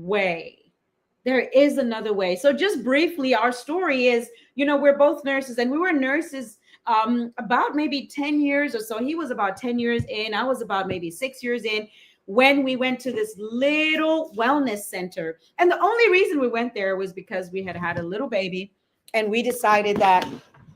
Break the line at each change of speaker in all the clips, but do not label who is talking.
way. There is another way. So just briefly, our story is, we're both nurses, and we were nurses about maybe 10 years or so. He was about 10 years in. I was about maybe 6 years in when we went to this little wellness center. And the only reason we went there was because we had had a little baby, and we decided that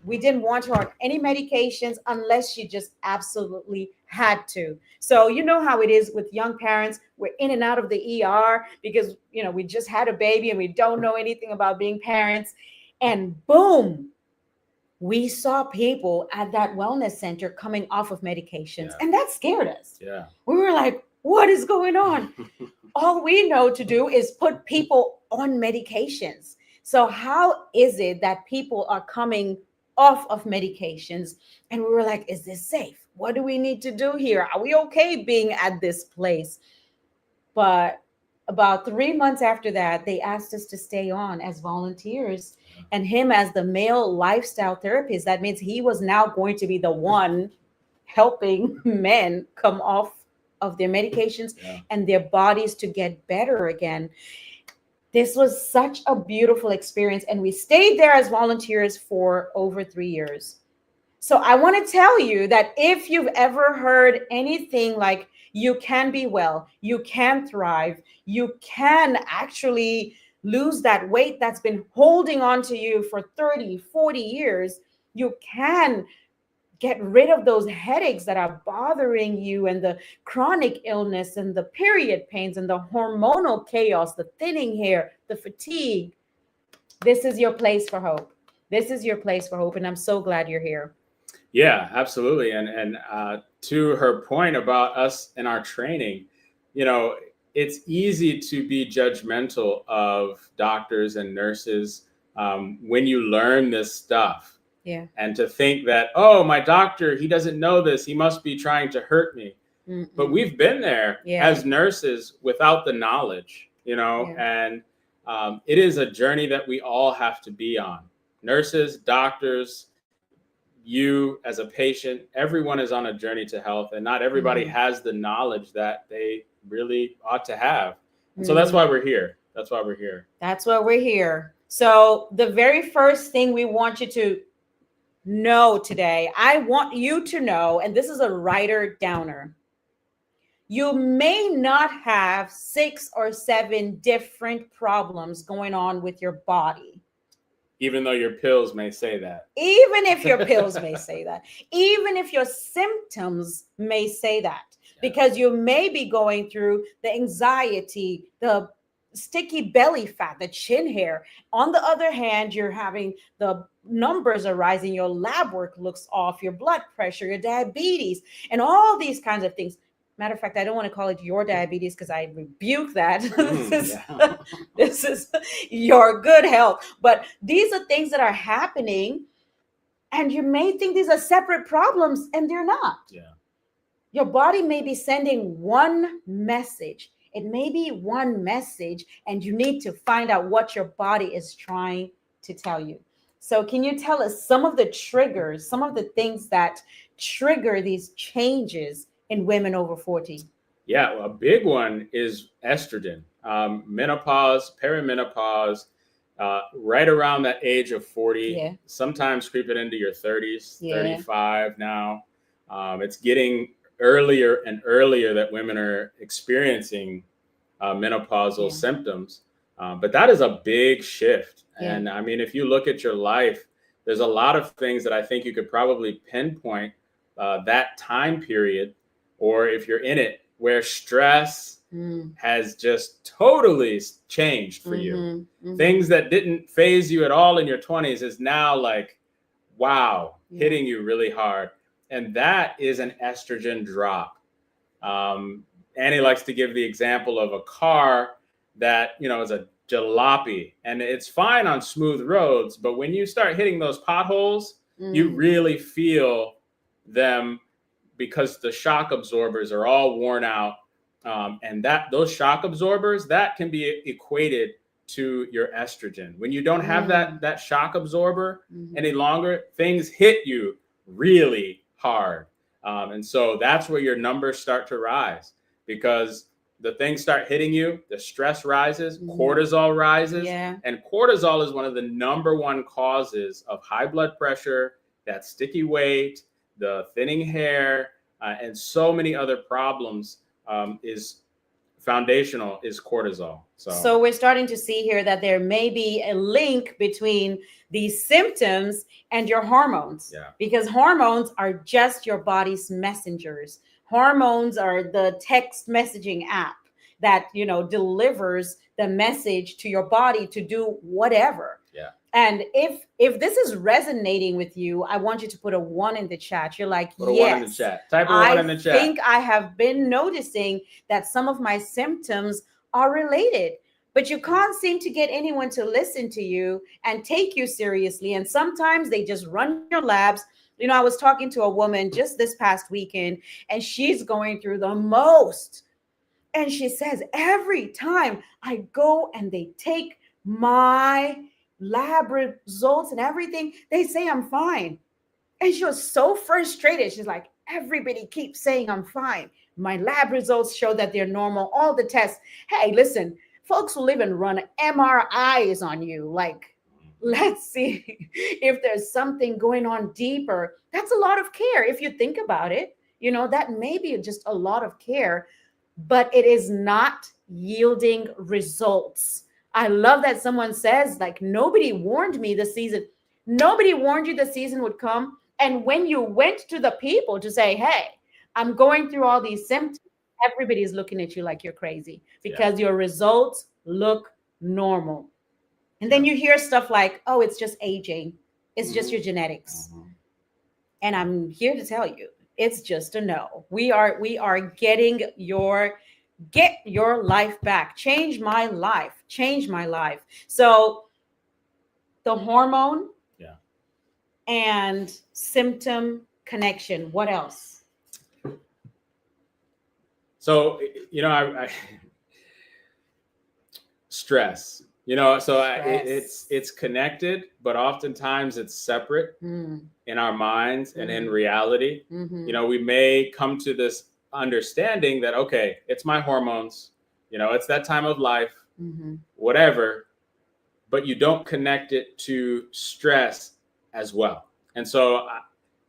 we didn't want her on any medications unless she just absolutely had to. So you know how it is with young parents. We're in and out of the ER because, we just had a baby and we don't know anything about being parents. And boom, we saw people at that wellness center coming off of medications. And that scared us.
Yeah.
We were like, what is going on? All we know to do is put people on medications. So how is it that people are coming off of medications? And we were like, is this safe? What do we need to do here? Are we okay being at this place? But about 3 months after that, they asked us to stay on as volunteers. And him as the male lifestyle therapist, that means he was now going to be the one helping men come off of their medications and their bodies to get better again. This was such a beautiful experience, and we stayed there as volunteers for over 3 years. So I want to tell you that if you've ever heard anything like you can be well, you can thrive, you can actually lose that weight that's been holding on to you for 30, 40 years, you can get rid of those headaches that are bothering you, and the chronic illness and the period pains and the hormonal chaos, the thinning hair, the fatigue. This is your place for hope. This is your place for hope. And I'm so glad you're here.
Yeah, absolutely. And to her point about us and our training, it's easy to be judgmental of doctors and nurses when you learn this stuff.
Yeah.
And to think that, oh, my doctor, he doesn't know this. He must be trying to hurt me. Mm-mm. But we've been there as nurses without the knowledge, and it is a journey that we all have to be on. Nurses, doctors, you as a patient, everyone is on a journey to health, and not everybody has the knowledge that they really ought to have. And so that's why we're here. That's why we're here.
So the very first thing we want you to know today, I want you to know, and this is a writer downer, you may not have 6 or 7 different problems going on with your body.
Even though your pills may say that.
Even if your pills may say that. Even if your symptoms may say that. Because you may be going through the anxiety, the sticky belly fat, the chin hair. On the other hand, you're having the numbers are rising, your lab work looks off, your blood pressure, your diabetes, and all these kinds of things. Matter of fact, I don't want to call it your diabetes because I rebuke that. This is your good health. But these are things that are happening, and you may think these are separate problems, and they're not.
Yeah.
Your body may be sending one message. It may be one message, and you need to find out what your body is trying to tell you. So can you tell us some of the triggers, some of the things that trigger these changes in women over 40?
Yeah, well, a big one is estrogen, menopause, perimenopause, right around that age of 40, sometimes creeping into your 30s, 35 now. It's getting earlier and earlier that women are experiencing menopausal symptoms. But that is a big shift. And I mean, if you look at your life, there's a lot of things that I think you could probably pinpoint that time period, or if you're in it, where stress has just totally changed for you. Things that didn't phase you at all in your 20s is now like, wow, hitting you really hard. And that is an estrogen drop. Annie likes to give the example of a car that, is a jalopy, and it's fine on smooth roads, but when you start hitting those potholes, you really feel them because the shock absorbers are all worn out. And those shock absorbers, that can be equated to your estrogen. When you don't have that shock absorber any longer, things hit you really hard. And so that's where your numbers start to rise, because the things start hitting you, the stress rises, cortisol rises.
Yeah.
And cortisol is one of the number one causes of high blood pressure, that sticky weight, the thinning hair, and so many other problems. Is foundational is cortisol.
So we're starting to see here that there may be a link between these symptoms and your hormones.
Yeah.
Because hormones are just your body's messengers. Hormones are the text messaging app that, delivers the message to your body to do whatever.
Yeah.
And if this is resonating with you, I want you to put a 1 in the chat. You're like,
put a
yes,
1 in the chat. Type a 1 in the chat.
I think I have been noticing that some of my symptoms are related, but you can't seem to get anyone to listen to you and take you seriously. And sometimes they just run your labs. I was talking to a woman just this past weekend, and she's going through the most. And she says, every time I go and they take my lab results and everything, they say I'm fine. And she was so frustrated. She's like, everybody keeps saying I'm fine. My lab results show that they're normal. All the tests. Hey, listen, folks will even run MRIs on you. Like, let's see if there's something going on deeper. That's a lot of care. If you think about it, that may be just a lot of care, but it is not yielding results. I love that someone says, like, nobody warned me this season. Nobody warned you the season would come. And when you went to the people to say, hey, I'm going through all these symptoms, everybody's looking at you like you're crazy because your results look normal. And then you hear stuff like, oh, it's just aging. It's just your genetics. And I'm here to tell you, it's just a no. We are getting get your life back. Change my life. Change my life. So the hormone and symptom connection. What else?
So, I stress. It's connected, but oftentimes it's separate in our minds and in reality. We may come to this understanding that, okay, it's my hormones, it's that time of life, whatever, but you don't connect it to stress as well. And so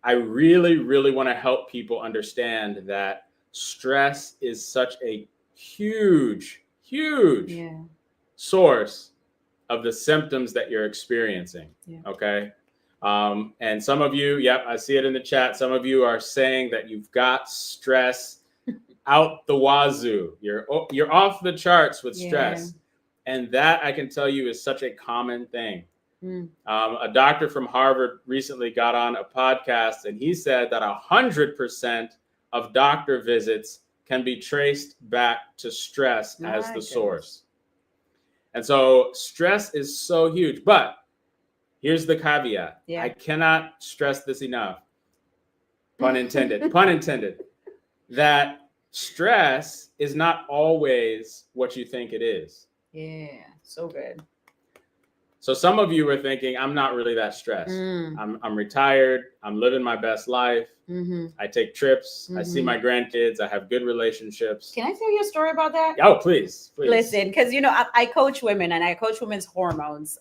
I really, really want to help people understand that stress is such a huge source of the symptoms that you're experiencing. Okay. And some of you, I see it in the chat. Some of you are saying that you've got stress out the wazoo. You're off the charts with stress. And that, I can tell you, is such a common thing. A doctor from Harvard recently got on a podcast, and he said that 100% of doctor visits can be traced back to stress as the source. And so stress is so huge. But here's the caveat. I cannot stress this enough. Pun intended. Pun intended. That stress is not always what you think it is.
Yeah, so good.
So some of you are thinking, I'm not really that stressed. I'm retired. I'm living my best life. I take trips. I see my grandkids. I have good relationships.
Can I tell you a story about that?
Oh, please.
Listen, because, I coach women and I coach women's hormones.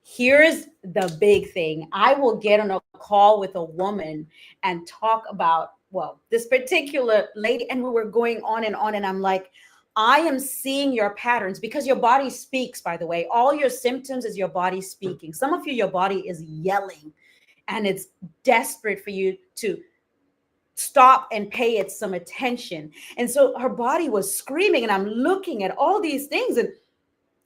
Here's the big thing. I will get on a call with a woman and talk about, this particular lady, and we were going on, and I'm like, I am seeing your patterns, because your body speaks, by the way. All your symptoms is your body speaking. Some of you, your body is yelling and it's desperate for you to stop and pay it some attention. And so her body was screaming, and I'm looking at all these things, and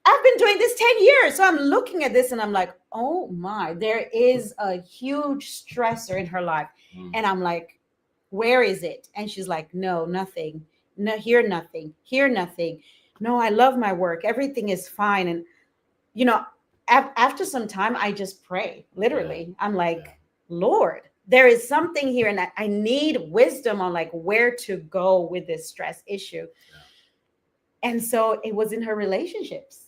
I've been doing this 10 years. So I'm looking at this and I'm like, oh my, there is a huge stressor in her life. And I'm like, where is it? And she's like, no, nothing. No, hear nothing. No, I love my work. Everything is fine. And, after some time, I just pray, literally. I'm like, Lord, there is something here, and I need wisdom on like where to go with this stress issue. And so it was in her relationships.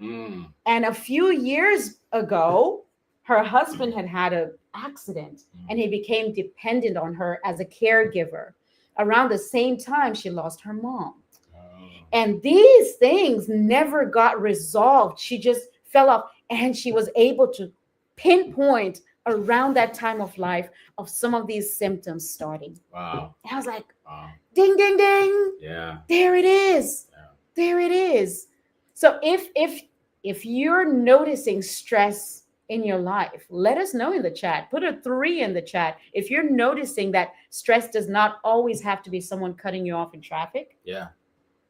And a few years ago, her husband had an accident, and he became dependent on her as a caregiver. Around the same time, she lost her mom. And these things never got resolved. She just fell off, and she was able to pinpoint around that time of life of some of these symptoms starting.
Wow.
And I was like,
Wow.
ding, ding, ding.
Yeah.
There it is.
Yeah.
There it is. So if you're noticing stress in your life, let us know in the chat. Put a 3 in the chat. If you're noticing that stress does not always have to be someone cutting you off in traffic.
Yeah.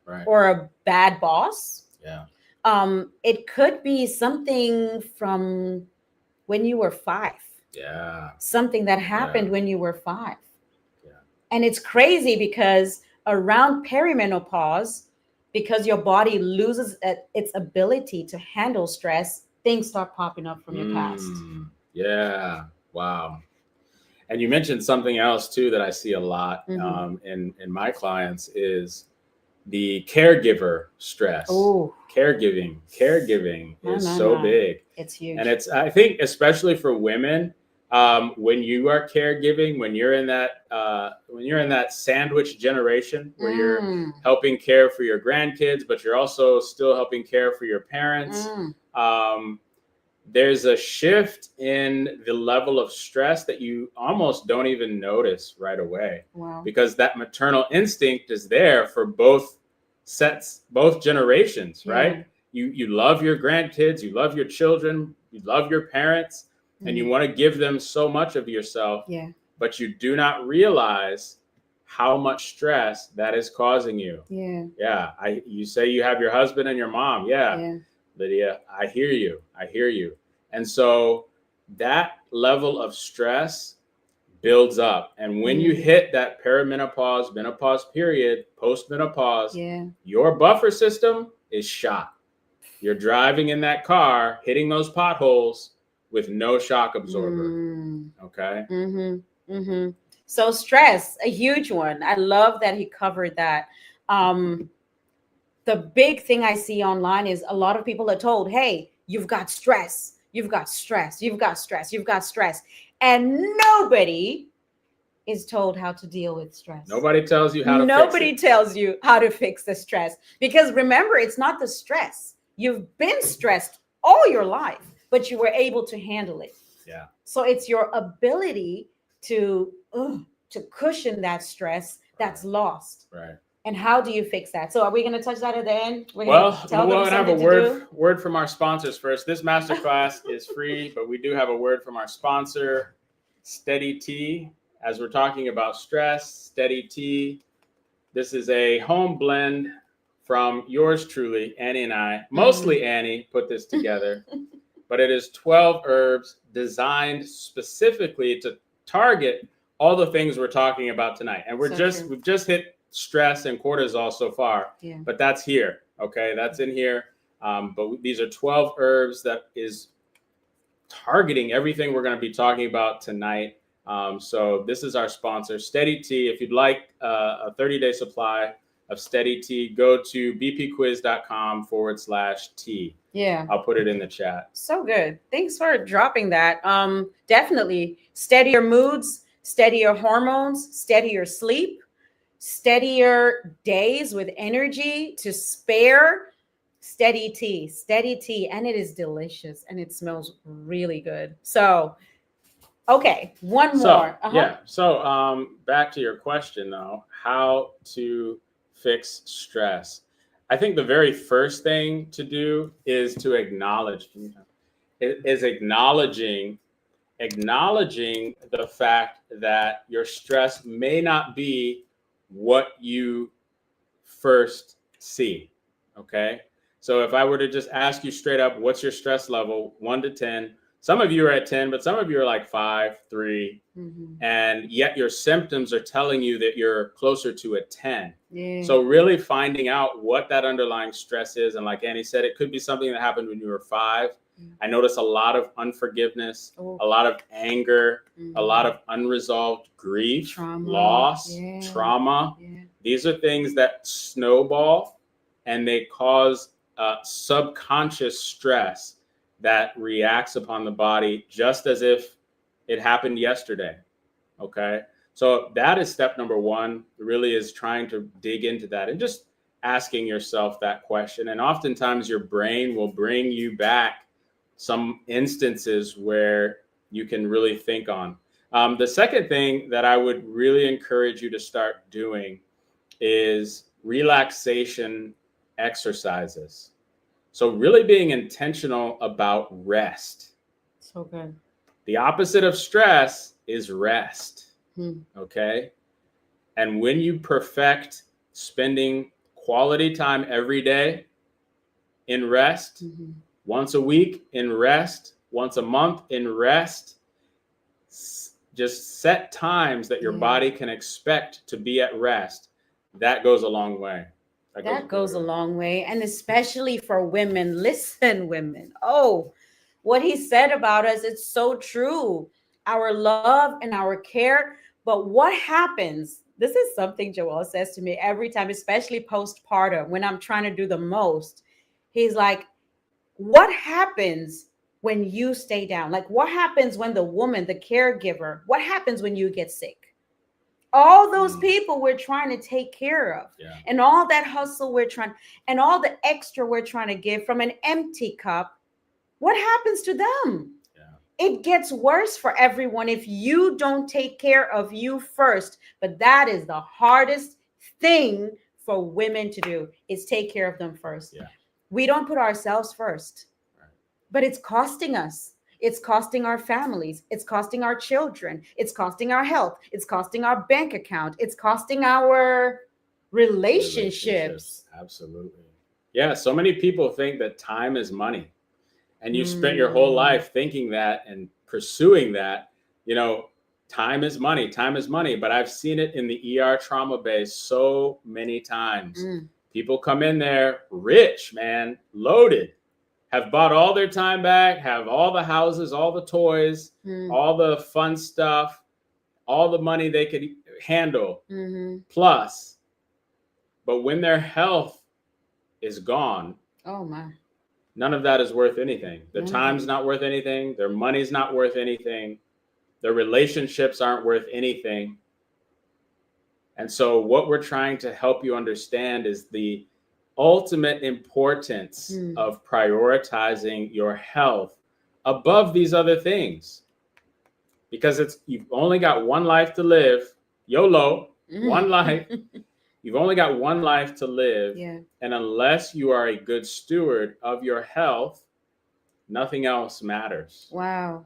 Right.
Or a bad boss.
Yeah.
It could be something from when you were 5.
Yeah.
Something that happened when you were 5.
Yeah.
And it's crazy because around perimenopause, because your body loses its ability to handle stress, things start popping up from your past.
Yeah. Wow. And you mentioned something else too that I see a lot in my clients is the caregiver stress.
Oh,
caregiving is so big.
It's huge.
And it's, I think, especially for women, when you are caregiving, when you're in that sandwich generation where you're helping care for your grandkids, but you're also still helping care for your parents. There's a shift in the level of stress that you almost don't even notice right away.
Wow.
Because that maternal instinct is there for both generations, right? You love your grandkids, you love your children, you love your parents, and you want to give them so much of yourself.
Yeah.
But you do not realize how much stress that is causing you.
Yeah.
Yeah. You say you have your husband and your mom. Yeah. Lydia, I hear you. And so that level of stress builds up. And when you hit that perimenopause, menopause period, postmenopause, your buffer system is shot. You're driving in that car, hitting those potholes with no shock absorber. Okay.
So stress, a huge one. I love that he covered that. The big thing I see online is a lot of people are told, hey, you've got stress, and nobody is told how to deal with stress.
Nobody tells you how to fix it.
Nobody tells you how to fix the stress. Because remember, it's not the stress. You've been stressed all your life, but you were able to handle it.
Yeah.
So it's your ability to cushion that stress that's lost.
Right.
And how do you fix that? So are we going to touch that at the end?
We're going to have a word from our sponsors first. This masterclass is free, but we do have a word from our sponsor, Steady Tea. As we're talking about stress, Steady Tea. This is a home blend from yours truly, Annie and I. Mostly Annie put this together, but it is 12 herbs designed specifically to target all the things we're talking about tonight. And we've just hit stress and cortisol so far, but that's here. Okay, that's in here. But these are 12 herbs that is targeting everything we're going to be talking about tonight. So this is our sponsor, Steady Tea. If you'd like a 30-day supply of Steady Tea, go to bpquiz.com/tea.
Yeah.
I'll put it in the chat.
So good. Thanks for dropping that. Definitely steady your moods, steady your hormones, steady your sleep, steady your days with energy to spare. Steady tea, and it is delicious and it smells really good. So okay, one more.
Yeah. So back to your question though, how to fix stress. I think the very first thing to do is to acknowledging the fact that your stress may not be what you first see. Okay. So if I were to just ask you straight up, what's your stress level, 1 to 10? Some of you are at 10, but some of you are like 5, 3, and yet your symptoms are telling you that you're closer to a 10. Yeah. So really finding out what that underlying stress is. And like Annie said, it could be something that happened when you were 5. I notice a lot of unforgiveness, a lot of anger, a lot of unresolved grief, loss, trauma. Yeah. These are things that snowball and they cause subconscious stress that reacts upon the body just as if it happened yesterday. Okay. So that is step number 1, really is trying to dig into that and just asking yourself that question. And oftentimes your brain will bring you back some instances where you can really think on. The second thing that I would really encourage you to start doing is relaxation exercises. So really being intentional about rest.
So good.
The opposite of stress is rest. Okay. And when you perfect spending quality time every day in rest, once a week in rest, once a month in rest, just set times that your body can expect to be at rest. That goes a long way.
That goes a long way. And especially for women. Listen, women. Oh, what he said about us, it's so true. Our love and our care. But what happens? This is something Joel says to me every time, especially postpartum, when I'm trying to do the most. He's like, what happens when you stay down? Like, what happens when the woman, the caregiver, what happens when you get sick? All those people we're trying to take care of, and all that hustle we're trying, and all the extra we're trying to give from an empty cup, what happens to them? It gets worse for everyone if you don't take care of you first. But that is the hardest thing for women to do, is take care of them first. We don't put ourselves first, but it's costing us. It's costing our families. It's costing our children. It's costing our health. It's costing our bank account. It's costing our relationships.
Absolutely. Yeah. So many people think that time is money, and you spent your whole life thinking that and pursuing that. You know, time is money. Time is money. But I've seen it in the ER trauma base so many times. People come in there rich, man, loaded, have bought all their time back, have all the houses, all the toys, all the fun stuff, all the money they could handle, plus. But when their health is gone,
oh my,
none of that is worth anything. Their time's not worth anything. Their money's not worth anything. Their relationships aren't worth anything. And so what we're trying to help you understand is the ultimate importance of prioritizing your health above these other things, because you've only got one life to live. YOLO, one life. You've only got one life to live. And unless you are a good steward of your health, nothing else matters.
Wow.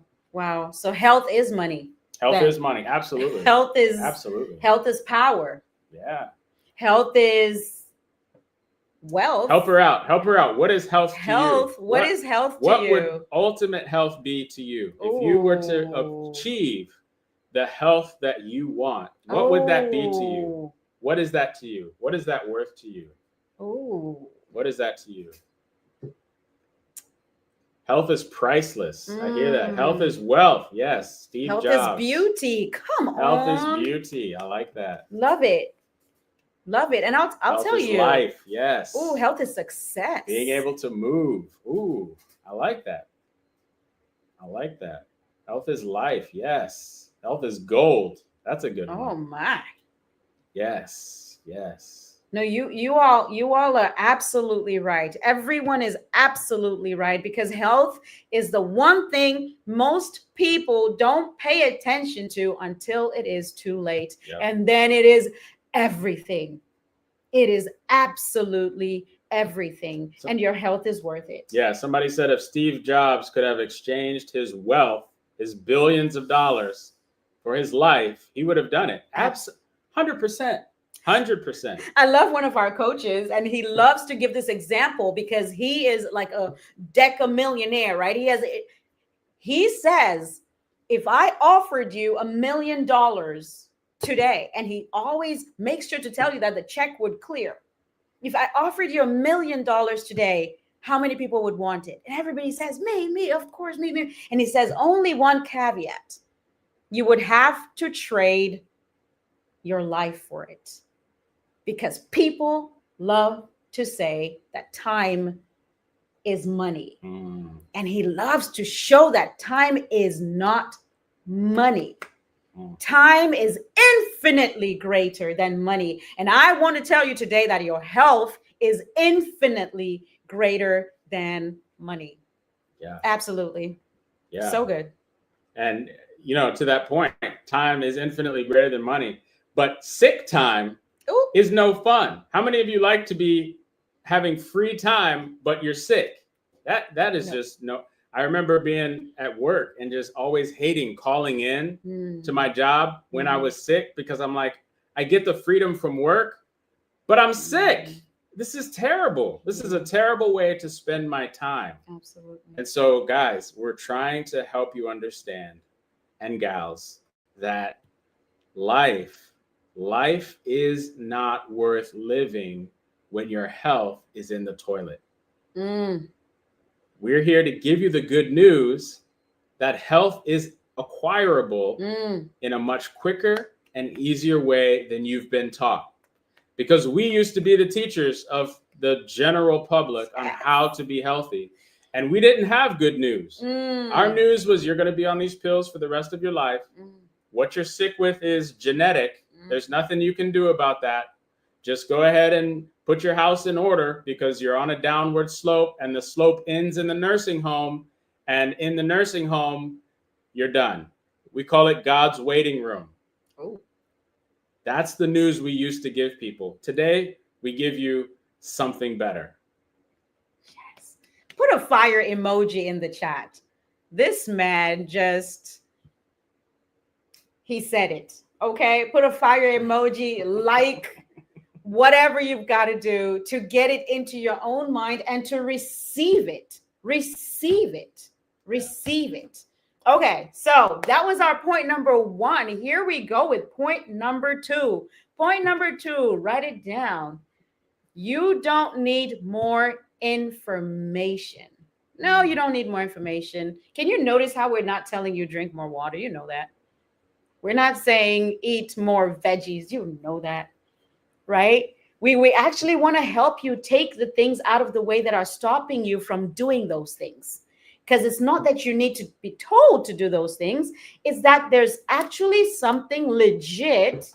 So health is money.
Health is money. Absolutely.
Health is power. Health is wealth.
Help her out. What is health to you?
What is health to you?
What would ultimate health be to you? If you were to achieve the health that you want, what would that be to you? What is that to you? What is that worth to you? What is that to you? Health is priceless. I hear that. Health is wealth. Yes, Steve Jobs.
Health is beauty. Come on.
Health is beauty. I like that.
Love it. And I'll tell you.
Health is life. Yes.
Ooh, health is success.
Being able to move. Ooh, I like that. Health is life. Yes. Health is gold. That's a good one.
Oh my.
Yes.
No, you all are absolutely right. Everyone is absolutely right, because health is the one thing most people don't pay attention to until it is too late. And then it is everything. It is absolutely everything. And your health is worth it.
Yeah. Somebody said if Steve Jobs could have exchanged his wealth, his billions of dollars, for his life, he would have done it. 100%. 100%.
I love one of our coaches, and he loves to give this example because he is like a decamillionaire, right? He says, if I offered you $1 million today, and he always makes sure to tell you that the check would clear. If I offered you $1 million today, how many people would want it? And everybody says, me, of course, me. And he says, only one caveat. You would have to trade your life for it. Because people love to say that time is money. And he loves to show that time is not money. Time is infinitely greater than money. And I want to tell you today that your health is infinitely greater than money.
Yeah.
Absolutely.
Yeah.
So good.
And, to that point, time is infinitely greater than money. But sick time is no fun. How many of you like to be having free time, but you're sick? That is just no. I remember being at work and just always hating calling in to my job when I was sick, because I'm like, I get the freedom from work, but I'm sick. This is terrible. This is a terrible way to spend my time.
Absolutely.
And so, guys, we're trying to help you understand, and gals, that life is not worth living when your health is in the toilet. We're here to give you the good news that health is acquirable in a much quicker and easier way than you've been taught. Because we used to be the teachers of the general public on how to be healthy, and we didn't have good news. Our news was, you're going to be on these pills for the rest of your life. What you're sick with is genetic. There's nothing you can do about that. Just go ahead and put your house in order, because you're on a downward slope, and the slope ends in the nursing home. And in the nursing home, you're done. We call it God's waiting room. That's the news we used to give people. Today, we give you something better.
Yes. Put a fire emoji in the chat. This man he said it. Okay. Put a fire emoji, like whatever you've got to do to get it into your own mind and to receive it. Receive it. Receive it. Okay, so that was our point number 1. Here we go with point number 2. Point number 2, write it down. You don't need more information. No, you don't need more information. Can you notice how we're not telling you drink more water? You know that. We're not saying eat more veggies. You know that, right? We actually want to help you take the things out of the way that are stopping you from doing those things. Because it's not that you need to be told to do those things. It's that there's actually something legit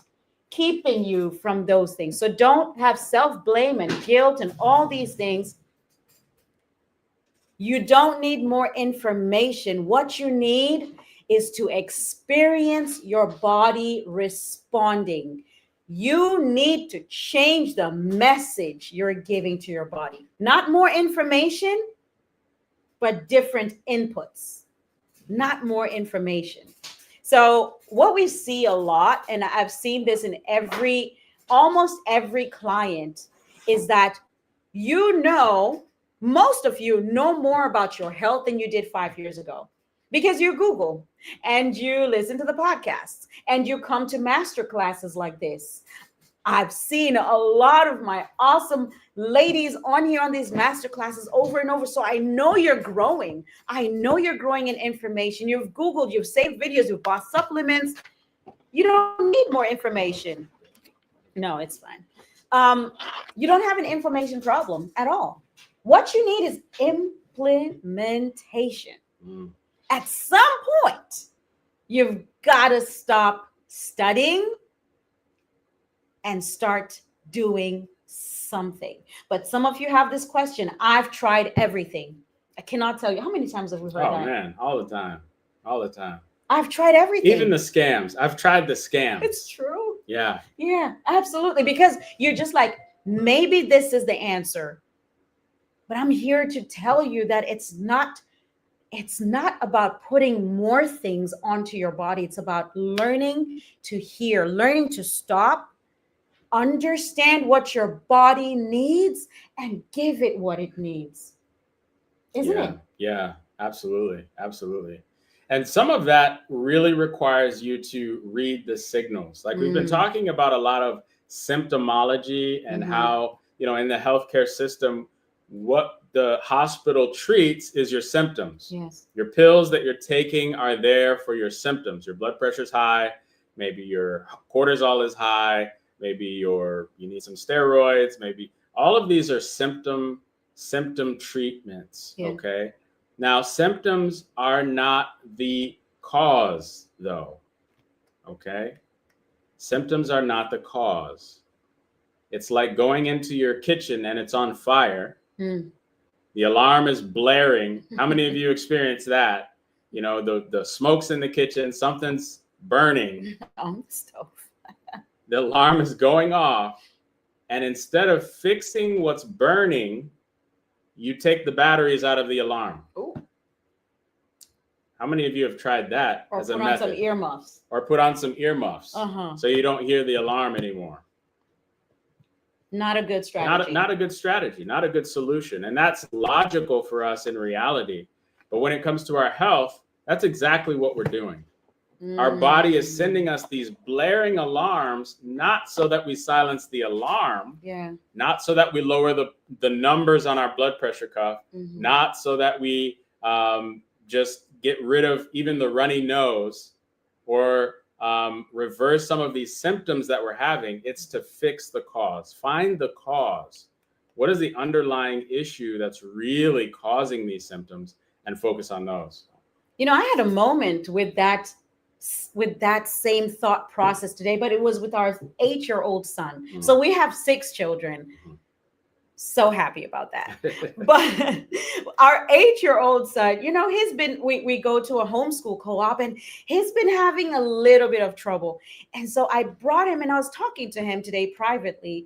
keeping you from those things. So don't have self-blame and guilt and all these things. You don't need more information. What you need is to experience your body responding. You need to change the message you're giving to your body. Not more information, but different inputs, not more information. So what we see a lot, and I've seen this in almost every client, is that most of you know more about your health than you did 5 years ago, because you Google and you listen to the podcasts and you come to master classes like this. I've seen a lot of my awesome ladies on here on these master classes over and over. So I know you're growing. I know you're growing in information. You've Googled, you've saved videos, you've bought supplements. You don't need more information. No, it's fine. You don't have an information problem at all. What you need is implementation. At some point, you've got to stop studying and start doing something. But some of you have this question. I've tried everything. I cannot tell you how many times have we heard that.
Oh man, all the time. All the time.
I've tried everything.
Even the scams. I've tried the scams.
It's true.
Yeah.
Yeah, absolutely. Because you're just like, maybe this is the answer. But I'm here to tell you that it's not about putting more things onto your body. It's about learning to hear, learning to stop, understand what your body needs, and give it what it needs. Isn't it?
Yeah, absolutely. Absolutely. And some of that really requires you to read the signals. Like we've been talking about a lot of symptomology and how, in the healthcare system, what the hospital treats is your symptoms.
Yes.
Your pills that you're taking are there for your symptoms. Your blood pressure's high, maybe your cortisol is high, maybe you need some steroids, maybe all of these are symptom treatments. Yeah. Okay. Now, symptoms are not the cause, though. Okay. Symptoms are not the cause. It's like going into your kitchen and it's on fire.
Mm.
The alarm is blaring. How many of you experience that? You know, the smoke's in the kitchen, something's burning
on the stove.
The alarm is going off, and instead of fixing what's burning, you take the batteries out of the alarm.
Ooh.
How many of you have tried that
or
as a
put
method?
on some earmuffs.
Or put on some earmuffs so you don't hear the alarm anymore.
Not a good strategy.
Not a good strategy, not a good solution. And that's logical for us in reality. But when it comes to our health, that's exactly what we're doing. Our body is sending us these blaring alarms, not so that we silence the alarm, not so that we lower the numbers on our blood pressure cuff, not so that we just get rid of even the runny nose or reverse some of these symptoms that we're having. It's to fix the cause. Find the cause. What is the underlying issue that's really causing these symptoms, and focus on those.
You know, I had a moment with that same thought process today, but it was with our 8-year-old son. So we have 6 children. So happy about that. But our 8-year-old son, you know, we go to a homeschool co-op, and he's been having a little bit of trouble. And so I brought him, and I was talking to him today privately,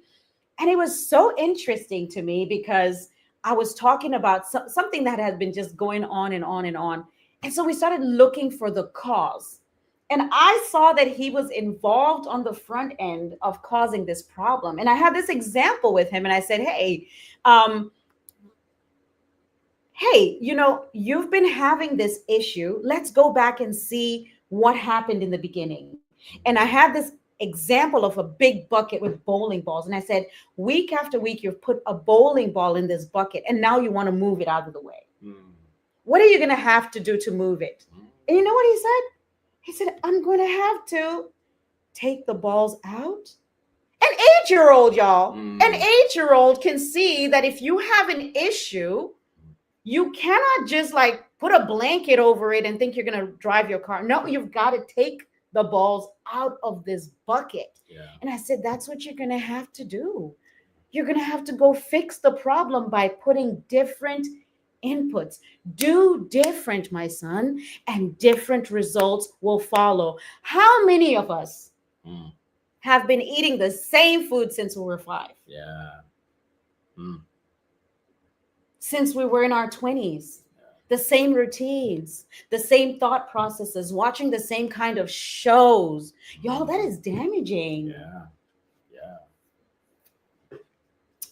and it was so interesting to me because I was talking about something that had been just going on and on and on. And so we started looking for the cause. And I saw that he was involved on the front end of causing this problem. And I had this example with him, and I said, hey, you know, you've been having this issue. Let's go back and see what happened in the beginning. And I had this example of a big bucket with bowling balls. And I said, week after week, you've put a bowling ball in this bucket, and now you want to move it out of the way. What are you going to have to do to move it? And you know what he said? He said, I'm going to have to take the balls out. An 8-year-old, y'all, an 8-year-old can see that if you have an issue, you cannot just like put a blanket over it and think you're going to drive your car. No, you've got to take the balls out of this bucket. And I said, that's what you're going to have to do. You're going to have to go fix the problem by putting different inputs. Do different, my son, and different results will follow. How many of us have been eating the same food since we were 5? Since we were in our 20s. The same routines, the same thought processes, watching the same kind of shows. Y'all, that is damaging.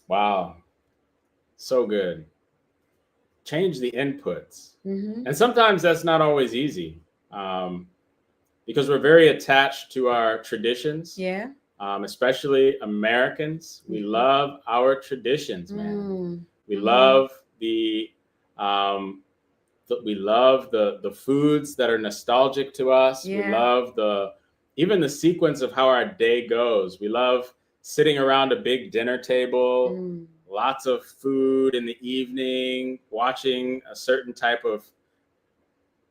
Wow. So good. Change the inputs. And sometimes that's not always easy because we're very attached to our traditions. Especially Americans. We love our traditions, man. We love the foods that are nostalgic to us. We love even the sequence of how our day goes. We love sitting around a big dinner table, lots of food in the evening, watching a certain type of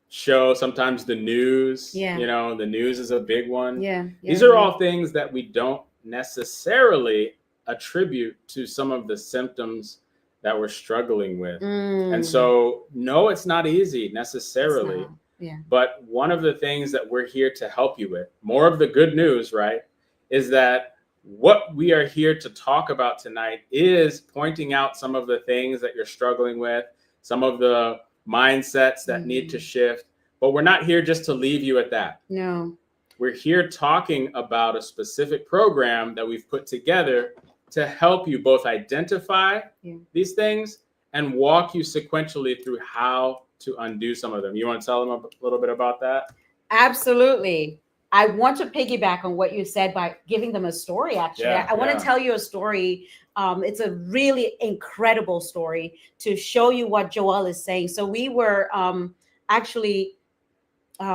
show, sometimes the news. You know, the news is a big one. These are all things that we don't necessarily attribute to some of the symptoms that we're struggling with. And so, no, it's not easy necessarily. But one of the things that we're here to help you with, more of the good news, right, is that what we are here to talk about tonight is pointing out some of the things that you're struggling with, some of the mindsets that need to shift. But we're not here just to leave you at that.
No.
We're here talking about a specific program that we've put together to help you both identify these things and walk you sequentially through how to undo some of them. You want to tell them a little bit about that?
Absolutely. I want to piggyback on what you said by giving them a story, actually. I want to tell you a story. It's a really incredible story to show you what Joel is saying. So we were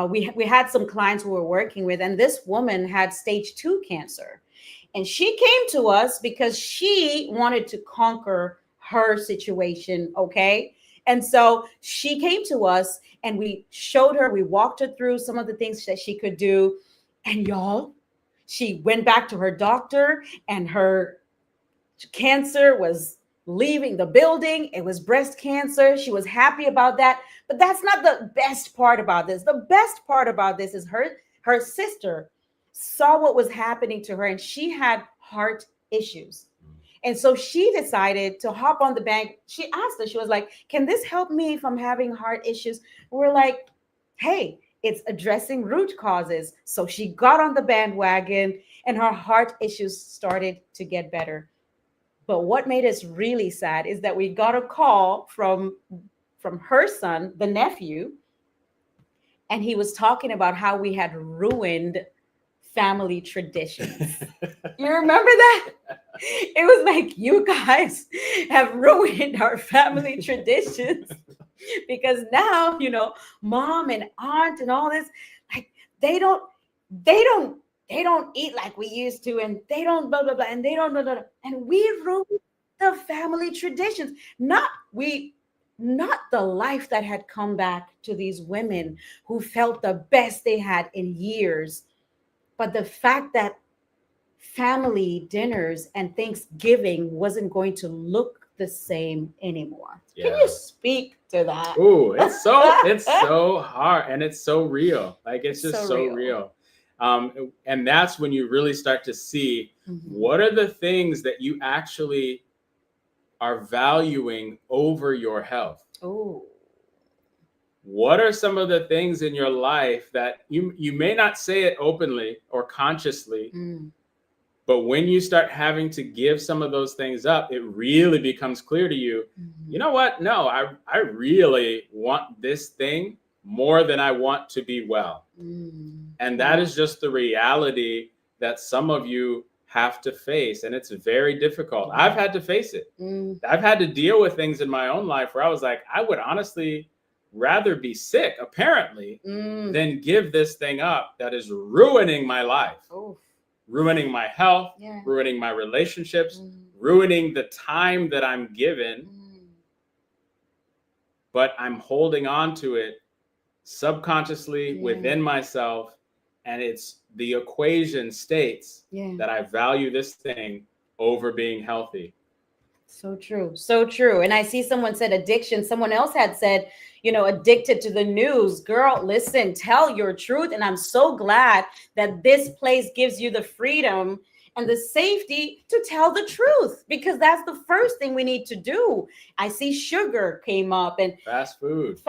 we had some clients we were working with, and this woman had stage 2 cancer. And she came to us because she wanted to conquer her situation, okay? And so she came to us, and we showed her, we walked her through some of the things that she could do. And y'all, she went back to her doctor, and her Cancer was leaving the building. It was breast cancer. She was happy about that. But that's not the best part about this. The best part about this is her sister saw what was happening to her, and she had heart issues. And so she decided to hop on the bank. She asked us, she was like, can this help me if I'm having heart issues? We're like, hey, it's addressing root causes. So she got on the bandwagon and her heart issues started to get better. But what made us really sad is that we got a call from her son, the nephew, and he was talking about how we had ruined family traditions. You remember that? It was like, you guys have ruined our family traditions because now, mom and aunt and all this, like they don't they don't they don't eat like we used to, and they don't blah blah blah, and they don't blah, blah, blah. And we ruined the family traditions. Not the life that had come back to these women who felt the best they had in years, but the fact that family dinners and Thanksgiving wasn't going to look the same anymore. Yeah. Can you speak to that?
Ooh, it's so hard, and it's so real. Like it's just so real. And that's when you really start to see what are the things that you actually are valuing over your health.
Oh.
What are some of the things in your life that you may not say it openly or consciously, but when you start having to give some of those things up, it really becomes clear to you, you know what? No, I really want this thing more than I want to be well. And that is just the reality that some of you have to face. And it's very difficult. I've had to face it. I've had to deal with things in my own life where I was like, I would honestly rather be sick, apparently, than give this thing up that is ruining my life. Ruining my health, ruining my relationships, ruining the time that I'm given. But I'm holding on to it subconsciously within myself. And it's the equation states that I value this thing over being healthy.
So true. So true. And I see someone said addiction. Someone else had said, addicted to the news. Girl, listen, tell your truth. And I'm so glad that this place gives you the freedom and the safety to tell the truth, because that's the first thing we need to do. I see sugar came up and
fast food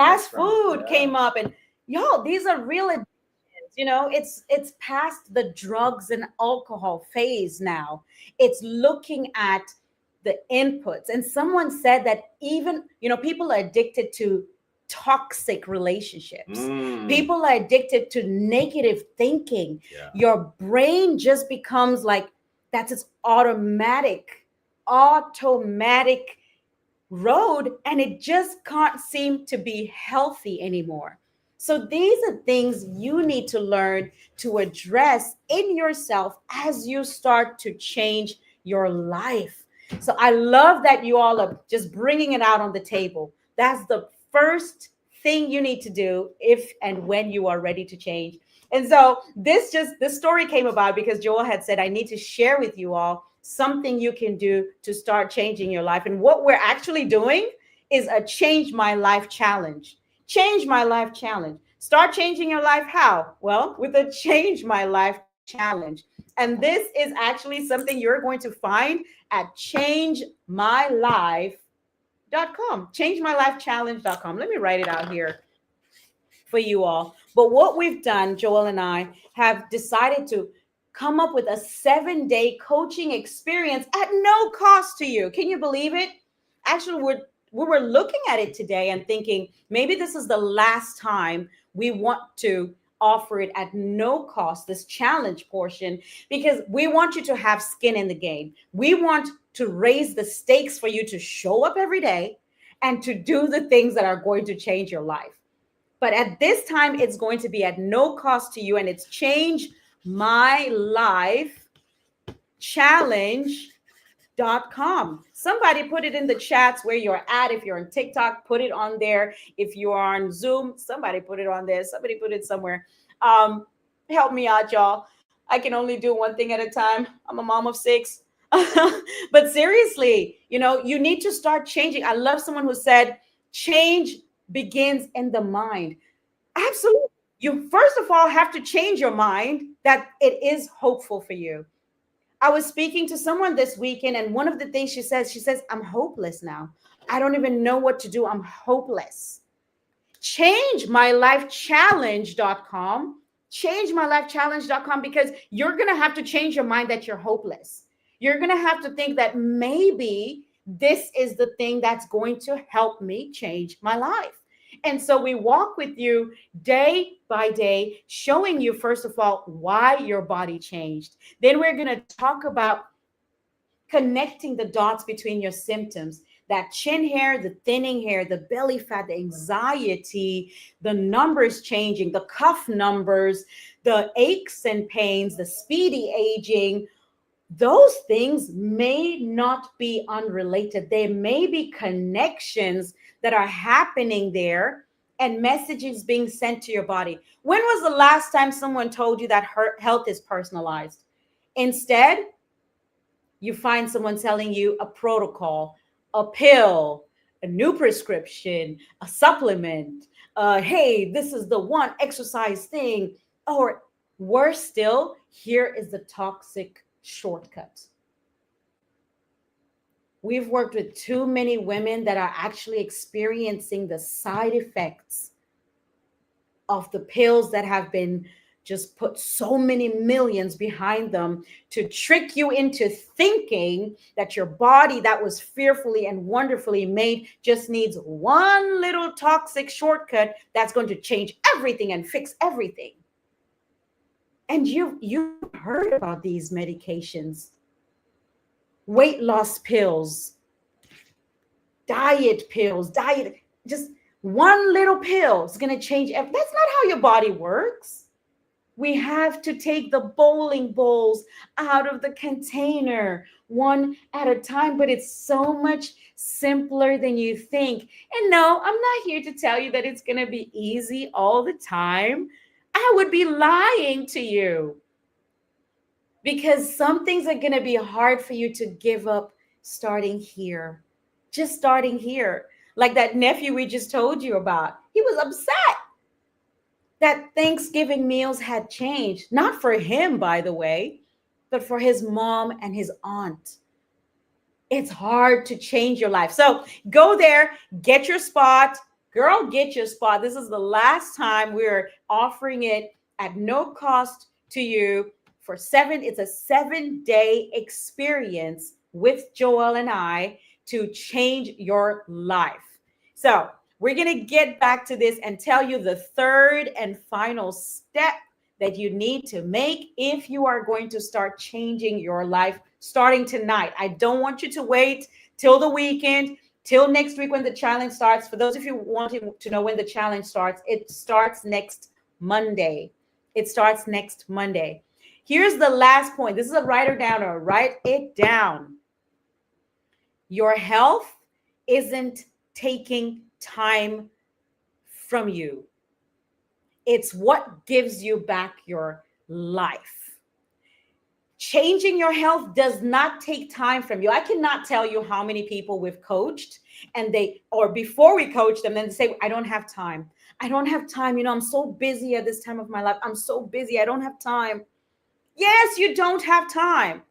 came up, and y'all, these are real addictions. It's past the drugs and alcohol phase now. It's looking at the inputs. And someone said that even, people are addicted to toxic relationships. People are addicted to negative thinking. Your brain just becomes like, that's its automatic road, and it just can't seem to be healthy anymore. So these are things you need to learn to address in yourself as you start to change your life. So I love that you all are just bringing it out on the table. That's the first thing you need to do if and when you are ready to change. And so this story came about because Joel had said, I need to share with you all something you can do to start changing your life. And what we're actually doing is a Change My Life challenge. Change My Life challenge. Start changing your life. How? Well, with a Change My Life challenge. And this is actually something you're going to find at changemylife.com. changemylifechallenge.com. Let me write it out here for you all. But what we've done, Joel and I have decided to come up with a 7-day coaching experience at no cost to you. Can you believe it? Actually, we were looking at it today and thinking maybe this is the last time we want to offer it at no cost, this challenge portion, because we want you to have skin in the game. We want to raise the stakes for you to show up every day and to do the things that are going to change your life. But at this time, it's going to be at no cost to you, and it's Change My Life Challenge.com. Somebody put it in the chats where you're at. If you're on TikTok, put it on there. If you are on Zoom, somebody put it on there. Somebody put it somewhere. Help me out, y'all. I can only do one thing at a time. I'm a mom of 6. But seriously, you need to start changing. I love someone who said, change begins in the mind. Absolutely. You first of all have to change your mind that it is hopeful for you. I was speaking to someone this weekend, and one of the things she says, I'm hopeless now. I don't even know what to do. I'm hopeless. Changemylifechallenge.com. Changemylifechallenge.com, because you're going to have to change your mind that you're hopeless. You're going to have to think that maybe this is the thing that's going to help me change my life. And so we walk with you day by day, showing you, first of all, why your body changed. Then we're going to talk about connecting the dots between your symptoms, that chin hair, the thinning hair, the belly fat, the anxiety, the numbers changing, the cuff numbers, the aches and pains, the speedy aging. Those things may not be unrelated. There may be connections that are happening there and messages being sent to your body. When was the last time someone told you that health is personalized? Instead, you find someone telling you a protocol, a pill, a new prescription, a supplement. Hey, this is the one exercise thing. Or worse still, here is the toxic shortcut. We've worked with too many women that are actually experiencing the side effects of the pills that have been just put so many millions behind them to trick you into thinking that your body that was fearfully and wonderfully made just needs one little toxic shortcut that's going to change everything and fix everything. And you've heard about these medications, weight loss pills, diet pills, just one little pill is going to change everything. That's not how your body works. We have to take the bowling balls out of the container one at a time, but it's so much simpler than you think. And no, I'm not here to tell you that it's going to be easy all the time. I would be lying to you, because some things are going to be hard for you to give up starting here, just starting here. Like that nephew we just told you about, he was upset that Thanksgiving meals had changed, not for him, by the way, but for his mom and his aunt. It's hard to change your life. So go there, get your spot. Girl, get your spot. This is the last time we're offering it at no cost to you for it's a 7-day experience with Joelle and I to change your life. So we're going to get back to this and tell you the third and final step that you need to make if you are going to start changing your life starting tonight. I don't want you to wait till the weekend, till next week when the challenge starts. For those of you wanting to know when the challenge starts, it starts next Monday. It starts next Monday. Here's the last point. This is a writer downer. Write it down. Your health isn't taking time from you. It's what gives you back your life. Changing your health does not take time from you. I cannot tell you how many people we've coached or before we coach them, then they say, I don't have time. I don't have time. I'm so busy at this time of my life. I'm so busy. I don't have time. Yes, you don't have time.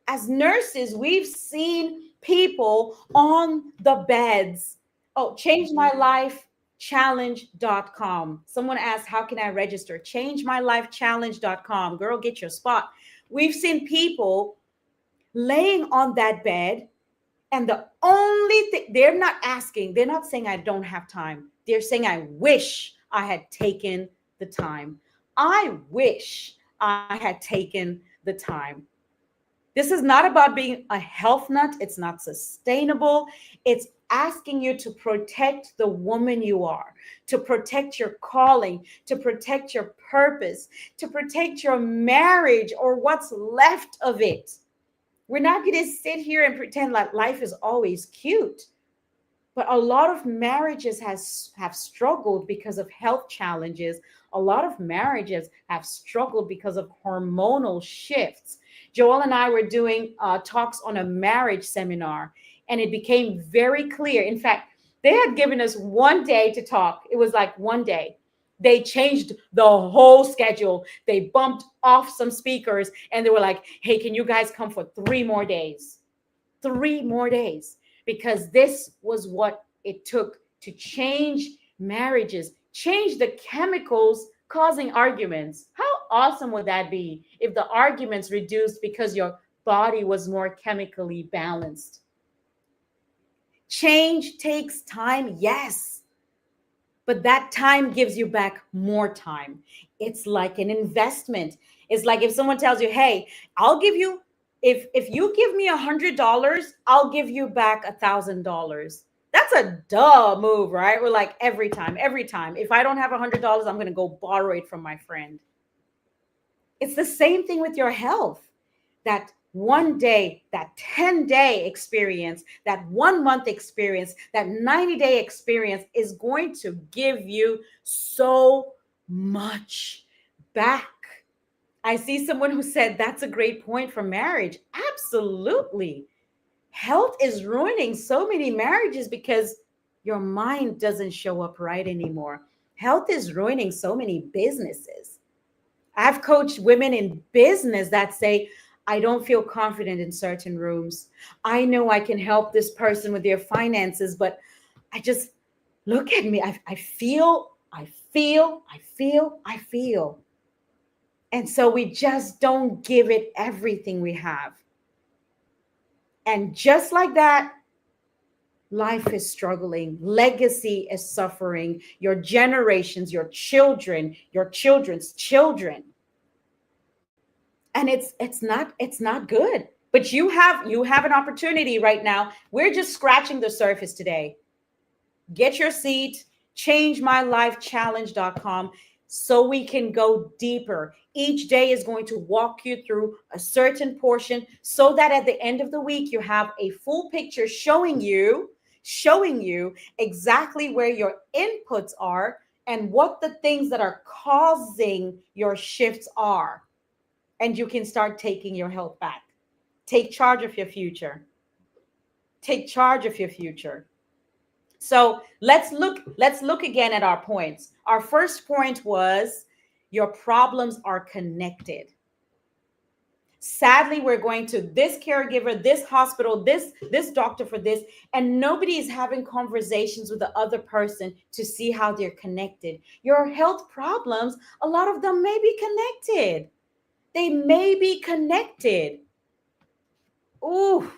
As nurses, we've seen people on the beds. Oh, changemylifechallenge.com. Someone asked, how can I register? Changemylifechallenge.com. Girl, get your spot. We've seen people laying on that bed, and the only thing they're not saying I don't have time. They're saying, I wish I had taken the time. I wish I had taken the time. This is not about being a health nut. It's not sustainable. It's asking you to protect the woman you are, to protect your calling, to protect your purpose, to protect your marriage or what's left of it. We're not going to sit here and pretend like life is always cute. But a lot of marriages have struggled because of health challenges. A lot of marriages have struggled because of hormonal shifts. Joel and I were doing talks on a marriage seminar, and it became very clear. In fact, they had given us one day to talk. It was like one day. They changed the whole schedule. They bumped off some speakers, and they were like, hey, can you guys come for 3 more days? 3 more days. Because this was what it took to change marriages, change the chemicals causing arguments. How awesome would that be if the arguments reduced because your body was more chemically balanced? Change takes time, yes, but that time gives you back more time. It's like an investment. It's like if someone tells you, hey, I'll give you, if you give me $100, I'll give you back $1,000. That's a duh move, right? We're like, every time, every time. If I don't have $100, I'm going to go borrow it from my friend. It's the same thing with your health. That one day, that 10-day experience, that 1 month experience, that 90-day experience is going to give you so much back. I see someone who said that's a great point for marriage. Absolutely. Health is ruining so many marriages because your mind doesn't show up right anymore. Health is ruining so many businesses. I've coached women in business that say, I don't feel confident in certain rooms. I know I can help this person with their finances, but I just look at me. I feel. And so we just don't give it everything we have. And just like that, life is struggling. Legacy is suffering. Your generations, your children, your children's children. And it's not good. But you have an opportunity right now. We're just scratching the surface today. Get your seat, changemylifechallenge.com, so we can go deeper. Each day is going to walk you through a certain portion so that at the end of the week you have a full picture showing you exactly where your inputs are and what the things that are causing your shifts are. And you can start taking your health back. Take charge of your future. Take charge of your future. So let's look again at our points. Our first point was your problems are connected. Sadly, we're going to this caregiver, this hospital, this doctor for this, and nobody is having conversations with the other person to see how they're connected. Your health problems, a lot of them may be connected. They may be connected. Ooh.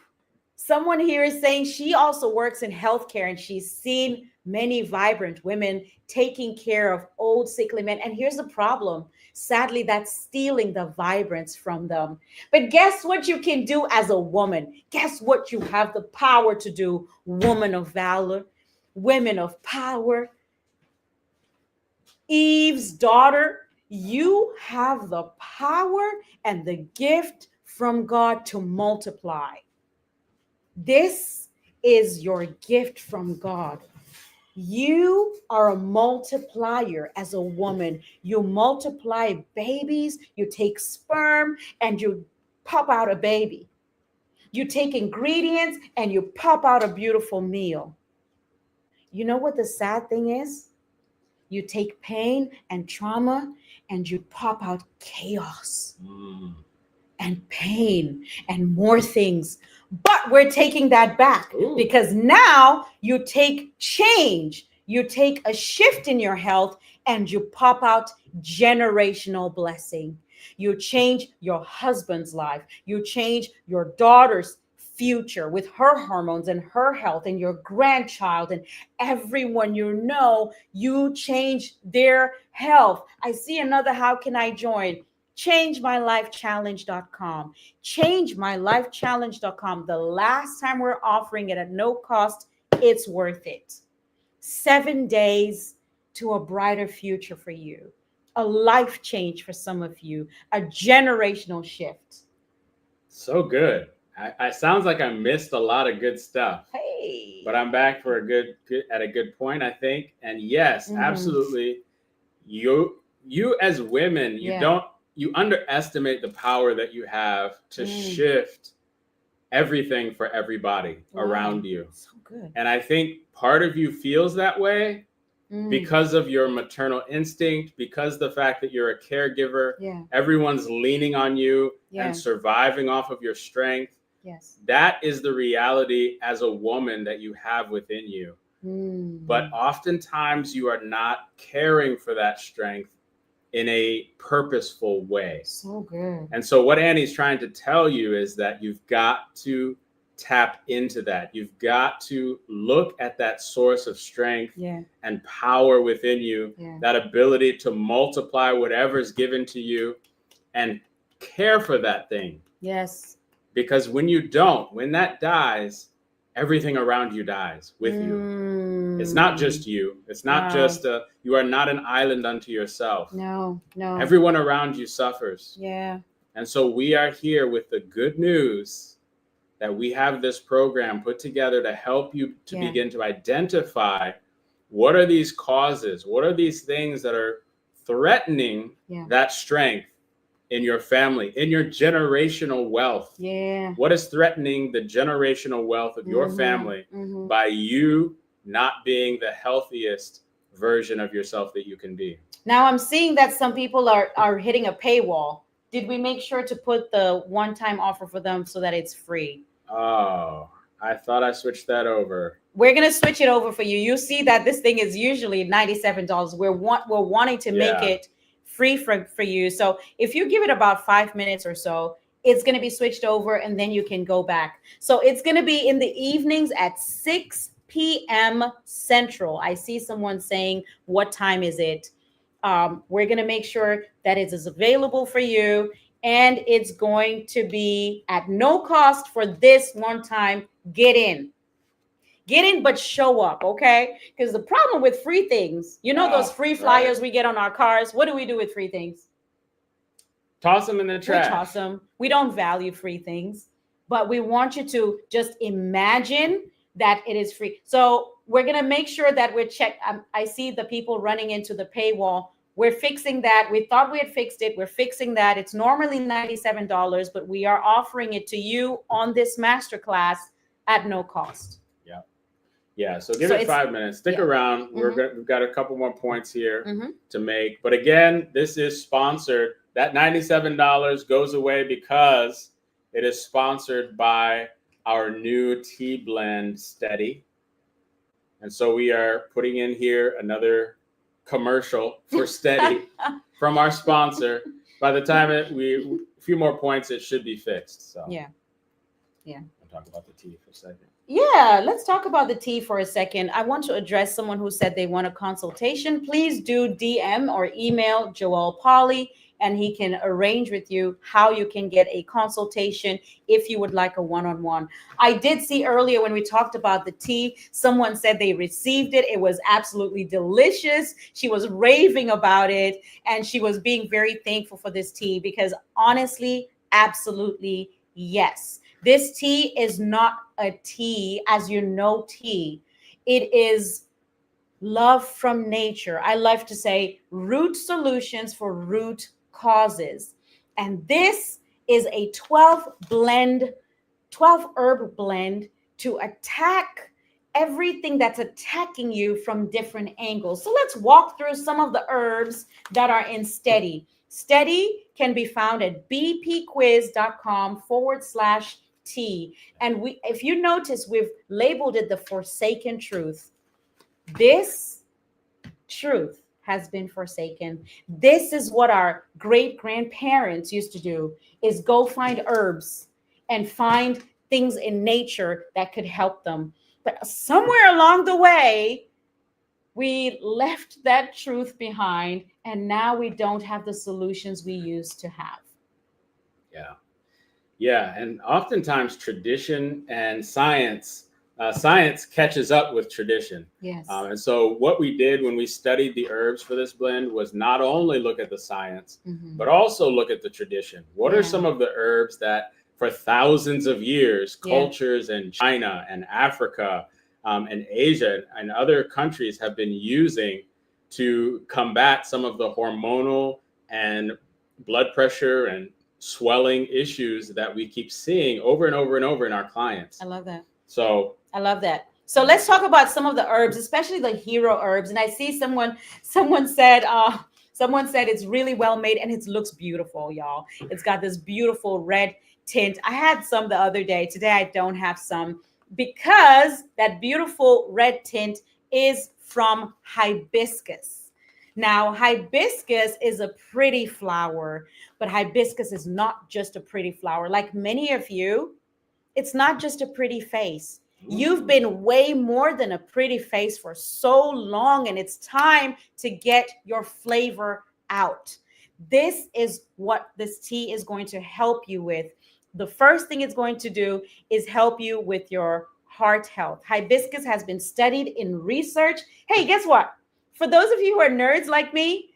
Someone here is saying she also works in healthcare and she's seen many vibrant women taking care of old, sickly men. And here's the problem. Sadly, that's stealing the vibrance from them. But guess what you can do as a woman? Guess what you have the power to do, woman of valor, women of power, Eve's daughter. You have the power and the gift from God to multiply. This is your gift from God. You are a multiplier as a woman. You multiply babies, you take sperm and you pop out a baby. You take ingredients and you pop out a beautiful meal. You know what the sad thing is? You take pain and trauma and you pop out chaos. And pain and more things. But we're taking that back. Ooh. Because now you take change, you take a shift in your health and you pop out generational blessing. You change your husband's life. You change your daughter's future with her hormones and her health and your grandchild and everyone you know. You change their health. I see another, how can I join? changemylifechallenge.com. changemylifechallenge.com. The last time we're offering it at no cost, it's worth it. 7 days to a brighter future for you, a life change for some of you, a generational shift.
So good. I sounds like I missed a lot of good stuff.
Hey,
but I'm back for a good point, I think. And yes, absolutely. You as women, you don't you underestimate the power that you have to shift everything for everybody around you.
So good.
And I think part of you feels that way because of your maternal instinct, because the fact that you're a caregiver, everyone's leaning on you and surviving off of your strength.
Yes.
That is the reality as a woman that you have within you. But oftentimes you are not caring for that strength in a purposeful way.
So good.
And so what Annie's trying to tell you is that you've got to tap into that. You've got to look at that source of strength and power within you, that ability to multiply whatever's given to you and care for that thing.
Yes.
Because when you don't, when that dies, everything around you dies with you. It's not just you. It's not just you are not an island unto yourself.
No.
Everyone around you suffers.
Yeah.
And so we are here with the good news that we have this program put together to help you to begin to identify what are these causes, what are these things that are threatening that strength in your family, in your generational wealth.
Yeah.
What is threatening the generational wealth of your family by you not being the healthiest version of yourself that you can be?
Now I'm seeing that some people are hitting a paywall. Did we make sure to put the one-time offer for them so that it's free?
Oh, I thought I switched that over.
We're going to switch it over for you. You see that this thing is usually $97. We're wanting to make it free for you. So if you give it about 5 minutes or so, it's going to be switched over and then you can go back. So it's going to be in the evenings at 6 p.m. Central. I see someone saying, what time is it? We're going to make sure that it is available for you. And it's going to be at no cost for this one time. Get in, but show up, okay? Because the problem with free things, those free flyers we get on our cars, what do we do with free things?
Toss them in the trash.
We toss them. We don't value free things, but we want you to just imagine that it is free. So we're going to make sure that we're checked. I see the people running into the paywall. We're fixing that. We thought we had fixed it. We're fixing that. It's normally $97, but we are offering it to you on this masterclass at no cost.
Yeah. So give it 5 minutes. Stick around. We've got a couple more points here to make. But again, this is sponsored. That $97 goes away because it is sponsored by our new tea blend, Steady. And so we are putting in here another commercial for Steady from our sponsor. By the time a few more points, it should be fixed. So
yeah.
I'll talk about the tea for a second.
Yeah, let's talk about the tea for a second. I want to address someone who said they want a consultation. Please do DM or email Joel Pauly, and he can arrange with you how you can get a consultation if you would like a one-on-one. I did see earlier when we talked about the tea, someone said they received it. It was absolutely delicious. She was raving about it, and she was being very thankful for this tea because honestly, absolutely yes. This tea is not a tea as you know tea. It is love from nature. I love to say root solutions for root causes. And this is a 12 herb blend to attack everything that's attacking you from different angles. So let's walk through some of the herbs that are in Steady. Steady can be found at bpquiz.com/tea. And if you notice, we've labeled it the Forsaken Truth. This truth has been forsaken. This is what our great grandparents used to do, is go find herbs and find things in nature that could help them. But somewhere along the way, we left that truth behind, and now we don't have the solutions we used to have.
Yeah. And oftentimes tradition and science catches up with tradition.
Yes.
And so what we did when we studied the herbs for this blend was not only look at the science, but also look at the tradition. What are some of the herbs that for thousands of years, cultures in China and Africa and Asia and other countries have been using to combat some of the hormonal and blood pressure and swelling issues that we keep seeing over and over and over in our clients.
I love that.
So
I love that. So let's talk about some of the herbs, especially the hero herbs. And I see someone said it's really well made and it looks beautiful, y'all. It's got this beautiful red tint. I had some the other day. Today I don't have some because that beautiful red tint is from hibiscus. Now, hibiscus is a pretty flower, but hibiscus is not just a pretty flower. Like many of you, it's not just a pretty face. You've been way more than a pretty face for so long, and it's time to get your flavor out. This is what this tea is going to help you with. The first thing it's going to do is help you with your heart health. Hibiscus has been studied in research. Hey, guess what? For those of you who are nerds like me,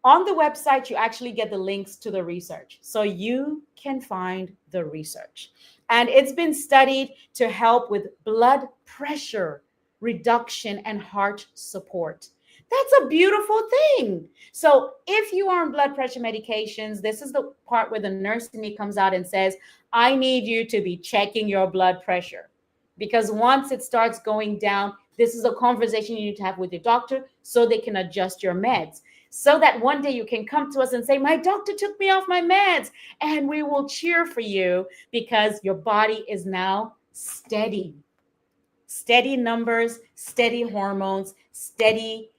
on the website, you actually get the links to the research so you can find the research. And it's been studied to help with blood pressure reduction and heart support. That's a beautiful thing. So if you are on blood pressure medications, this is the part where the nurse in me comes out and says, I need you to be checking your blood pressure. Because once it starts going down, this is a conversation you need to have with your doctor so they can adjust your meds. So that one day you can come to us and say, my doctor took me off my meds, and we will cheer for you because your body is now steady. Steady numbers, steady hormones, steady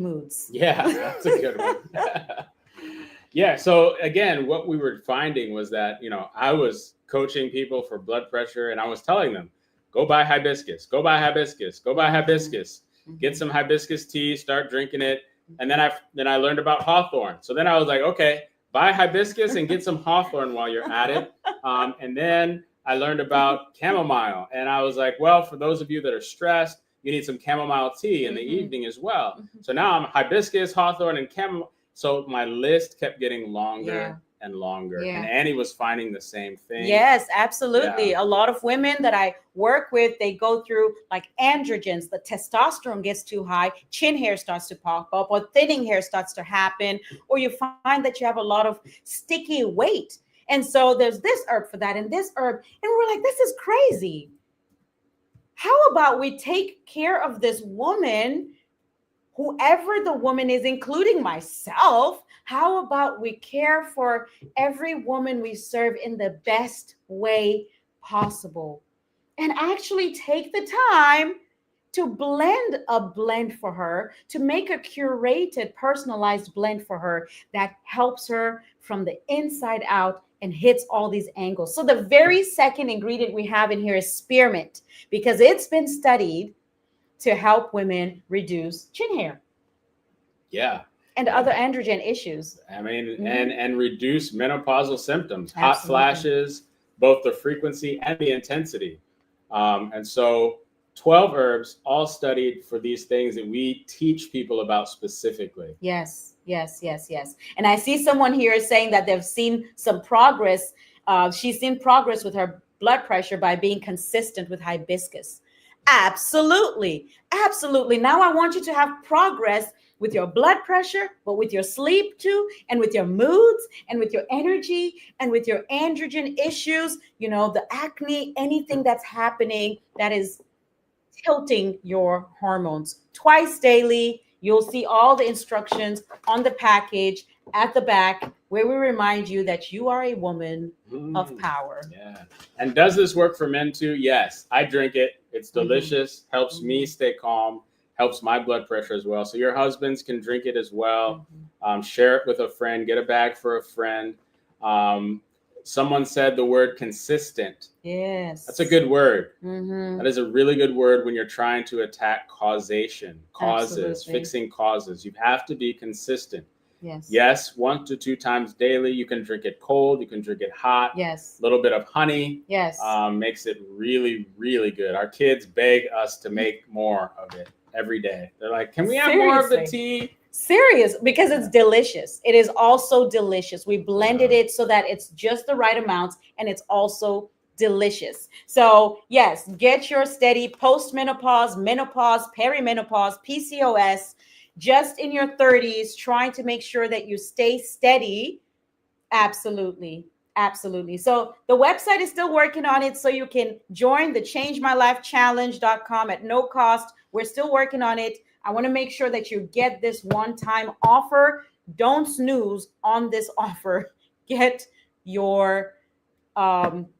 moods.
Yeah, that's a good one. Yeah. So again, what we were finding was that, I was coaching people for blood pressure and I was telling them, go buy hibiscus, go buy hibiscus, go buy hibiscus. Get some hibiscus tea, start drinking it. And then I learned about hawthorn. So then I was like, okay, buy hibiscus and get some hawthorn while you're at it. And then I learned about chamomile. And I was like, well, for those of you that are stressed, you need some chamomile tea in the evening as well. So now I'm hibiscus, hawthorn, and chamomile. So my list kept getting longer and longer. Yeah. And Annie was finding the same thing.
Yes, absolutely. Yeah. A lot of women that I work with, they go through like androgens. The testosterone gets too high, chin hair starts to pop up, or thinning hair starts to happen, or you find that you have a lot of sticky weight. And so there's this herb for that and this herb. And we're like, this is crazy. How about we take care of this woman, whoever the woman is, including myself? How about we care for every woman we serve in the best way possible and actually take the time to blend a blend for her, to make a curated, personalized blend for her that helps her from the inside out and hits all these angles. So the very second ingredient we have in here is spearmint, because it's been studied to help women reduce chin hair.
Yeah.
And other androgen issues.
I mean, and reduce menopausal symptoms, hot flashes, both the frequency and the intensity. And so 12 herbs all studied for these things that we teach people about specifically.
Yes. And I see someone here saying that they've seen some progress. She's seen progress with her blood pressure by being consistent with hibiscus. Absolutely. Now I want you to have progress with your blood pressure, but with your sleep too, and with your moods, and with your energy, and with your androgen issues, the acne, anything that's happening that is tilting your hormones. Twice daily, you'll see all the instructions on the package at the back, where we remind you that you are a woman of power.
Yeah. And does this work for men too? Yes. I drink it. It's delicious, helps me stay calm, helps my blood pressure as well. So your husbands can drink it as well. Share it with a friend, get a bag for a friend. Someone said the word consistent.
Yes.
That's a good word. That is a really good word when you're trying to attack causation, causes, fixing causes. You have to be consistent. Yes, 1 to 2 times daily. You can drink it cold. You can drink it hot.
Yes.
A little bit of honey.
Yes.
Makes it really, really good. Our kids beg us to make more of it every day. They're like, can we have more of the tea?
Serious, because it's delicious. It is also delicious. We blended it so that it's just the right amounts, and it's also delicious. So yes, get your steady post-menopause, menopause, perimenopause, PCOS. just in your 30s, trying to make sure that you stay steady. Absolutely. Absolutely. So the website is still working on it. So you can join the changemylifechallenge.com at no cost. We're still working on it. I want to make sure that you get this one-time offer. Don't snooze on this offer. Get your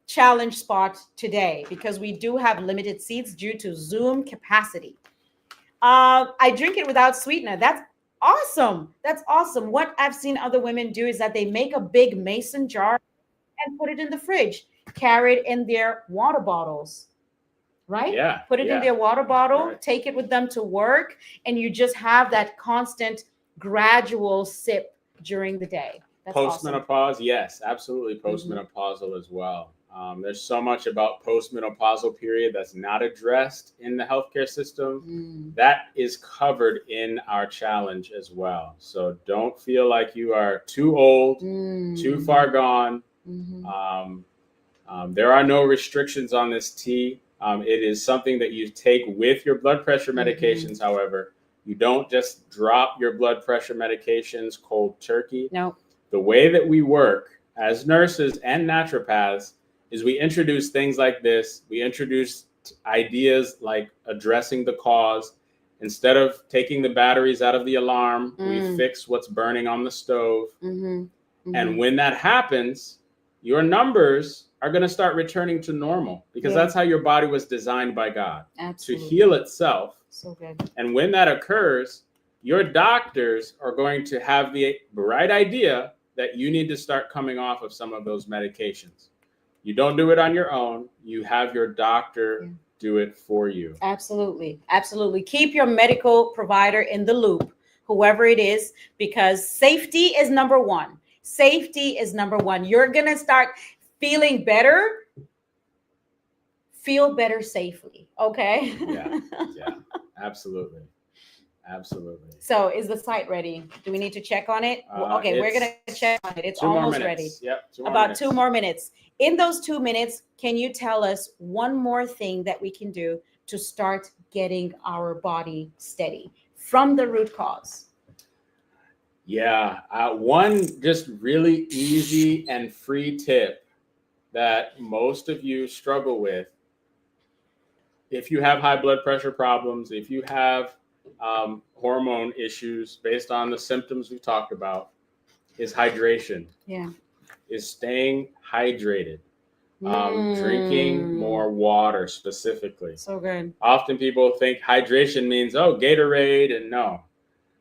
challenge spot today, because we do have limited seats due to Zoom capacity. I drink it without sweetener. That's awesome. That's awesome. What I've seen other women do is that they make a big mason jar and put it in the fridge, carry it in their water bottles, right?
Yeah.
Put it in their water bottle,
Right.
take it with them to work, and you just have that constant, gradual sip during the day. That's
Postmenopause,
awesome.
yes, absolutely. Postmenopausal as well. There's so much about postmenopausal period that's not addressed in the healthcare system. That is covered in our challenge as well. So don't feel like you are too old, too far gone. There are no restrictions on this tea. It is something that you take with your blood pressure medications. However, you don't just drop your blood pressure medications cold turkey.
No.
The way that we work as nurses and naturopaths is we introduce things like this. We introduce ideas like addressing the cause. Instead of taking the batteries out of the alarm, we fix what's burning on the stove. And when that happens, your numbers are going to start returning to normal, because that's how your body was designed by God.
Absolutely.
To heal itself.
So good.
And when that occurs, your doctors are going to have the right idea that you need to start coming off of some of those medications. You don't do it on your own. You have your doctor do it for you.
Absolutely. Absolutely. Keep your medical provider in the loop, whoever it is, because safety is number one. Safety is number one. You're going to start feeling better. Feel better safely. Okay.
Yeah, absolutely. Absolutely.
So is the site ready? Do we need to check on it? Okay, we're going to check on it. It's almost ready.
Yep.
About 2 more minutes. In those 2 minutes, can you tell us one more thing that we can do to start getting our body steady from the root cause?
Yeah. One just really easy and free tip that most of you struggle with. If you have high blood pressure problems, if you have hormone issues based on the symptoms we talked about, is hydration.
Yeah.
Is staying hydrated. Drinking more water specifically.
So good.
Often people think hydration means, Gatorade, and no.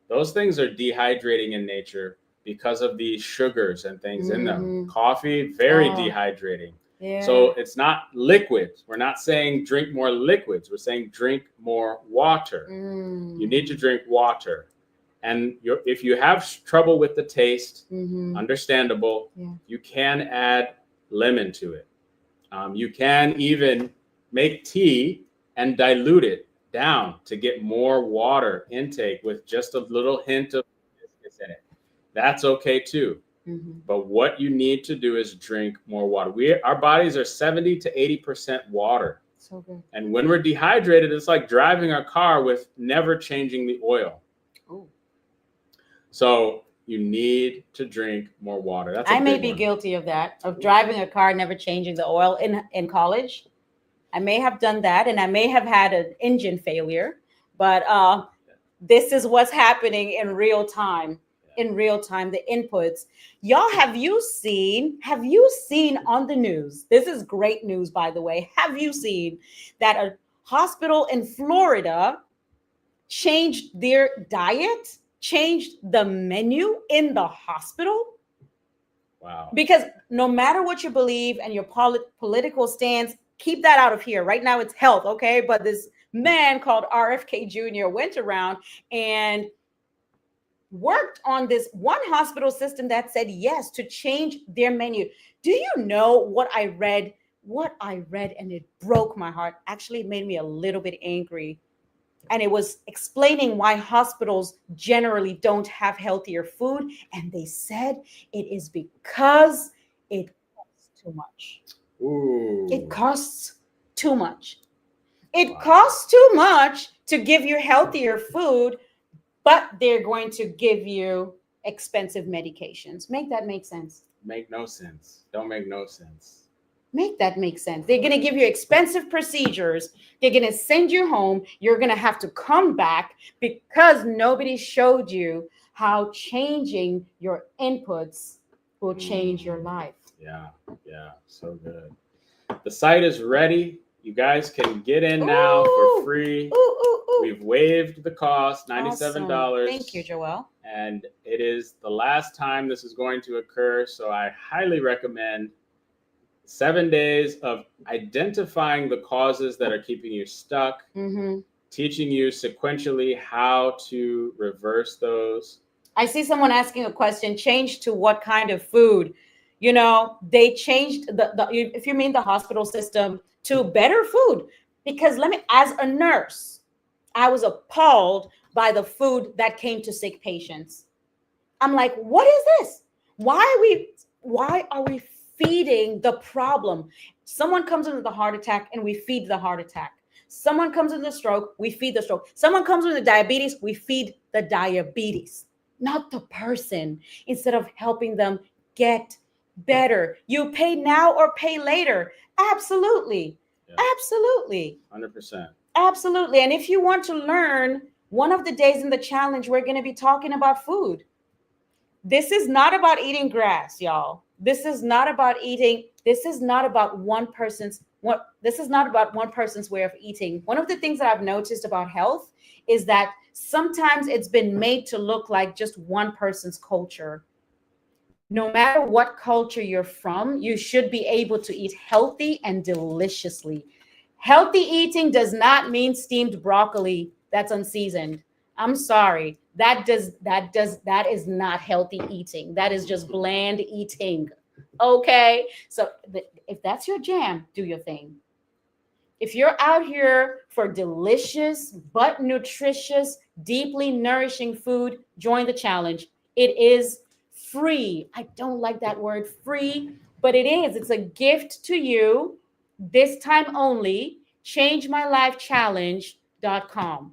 Those things are dehydrating in nature because of the sugars and things in them. Coffee, very dehydrating. Yeah. So it's not liquids. We're not saying drink more liquids. We're saying drink more water. You need to drink water. And if you have trouble with the taste, understandable, you can add lemon to it. You can even make tea and dilute it down to get more water intake with just a little hint of hibiscus in it. That's okay too. But what you need to do is drink more water. Our bodies are 70 to 80% water.
So good.
And when we're dehydrated, it's like driving a car with never changing the oil. Oh. So you need to drink more water.
I may be guilty of that, of driving a car, never changing the oil in college. I may have done that, and I may have had an engine failure, but this is what's happening in real time. In real time, the inputs. Y'all, have you seen on the news? This is great news, by the way. Have you seen that a hospital in Florida changed their diet, changed the menu in the hospital?
Wow.
Because no matter what you believe and your political stance, keep that out of here. Right now it's health, okay? But this man called RFK Jr. went around and worked on this one hospital system that said yes to change their menu. Do you know what I read? And it broke my heart. Actually, it made me a little bit angry. And it was explaining why hospitals generally don't have healthier food. And they said it is because it costs too much.
Ooh.
It costs too much. It costs too much to give you healthier food, but they're going to give you expensive medications. Make that make sense.
Make no sense. Don't make no sense.
Make that make sense. They're going to give you expensive procedures. They're going to send you home. You're going to have to come back because nobody showed you how changing your inputs will change your life.
Yeah, so good. The site is ready. You guys can get in now for free. We've waived the cost, $97.
Awesome. Thank you, Joelle.
And it is the last time this is going to occur, so I highly recommend 7 days of identifying the causes that are keeping you stuck, teaching you sequentially how to reverse those.
I see someone asking a question, change to what kind of food? You know, they changed if you mean the hospital system, to better food. Because as a nurse, I was appalled by the food that came to sick patients. I'm like, what is this? Why are we feeding the problem? Someone comes into the heart attack and we feed the heart attack. Someone comes into the stroke, we feed the stroke. Someone comes with the diabetes, we feed the diabetes, not the person, instead of helping them get better. You pay now or pay later. Absolutely. Yeah. Absolutely.
100%.
Absolutely. And if you want to learn, one of the days in the challenge, we're going to be talking about food. This is not about eating grass, y'all. This is not about eating. This is not about one person's way of eating. One of the things that I've noticed about health is that sometimes it's been made to look like just one person's culture. No matter what culture you're from, you should be able to eat healthy and deliciously. Healthy eating does not mean steamed broccoli that's unseasoned. I'm sorry. That is not healthy eating. That is just bland eating. Okay? So if that's your jam, do your thing. If you're out here for delicious but nutritious, deeply nourishing food, join the challenge. It is free. I don't like that word free, but it is. It's a gift to you this time only. ChangeMyLifeChallenge.com.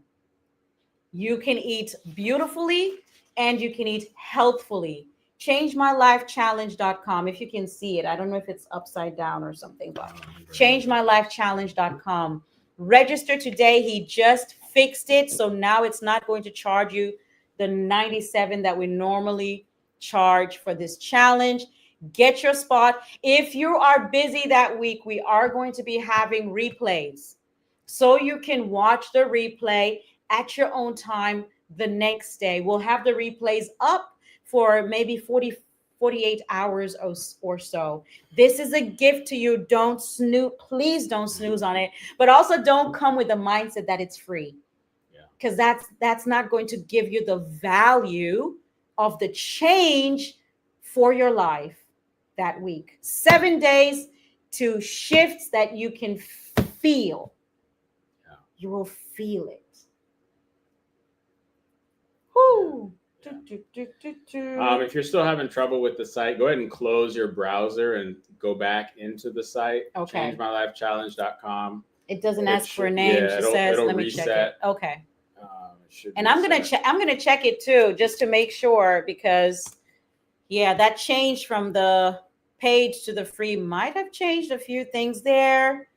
You can eat beautifully and you can eat healthfully. ChangeMyLifeChallenge.com. If you can see it, I don't know if it's upside down or something, but ChangeMyLifeChallenge.com. Register today. He just fixed it, so now it's not going to charge you the $97 that we normally charge for this challenge. Get your spot. If you are busy that week, we are going to be having replays, so you can watch the replay at your own time the next day. We'll have the replays up for maybe 48 hours or so. This is a gift to you. Don't snooze. Please don't snooze on it. But also don't come with the mindset that it's free, because that's not going to give you the value of the change for your life that week. 7 days to shifts that you can feel. Yeah. You will feel it. Whoo.
Yeah. If you're still having trouble with the site, go ahead and close your browser and go back into the site.
Okay.
ChangeMyLifeChallenge.com.
It doesn't ask for a name.
Yeah,
she says,
it'll
let me
reset.
check it. Okay. And I'm gonna check it too, just to make sure, because that changed from the page to the free. Might have changed a few things there.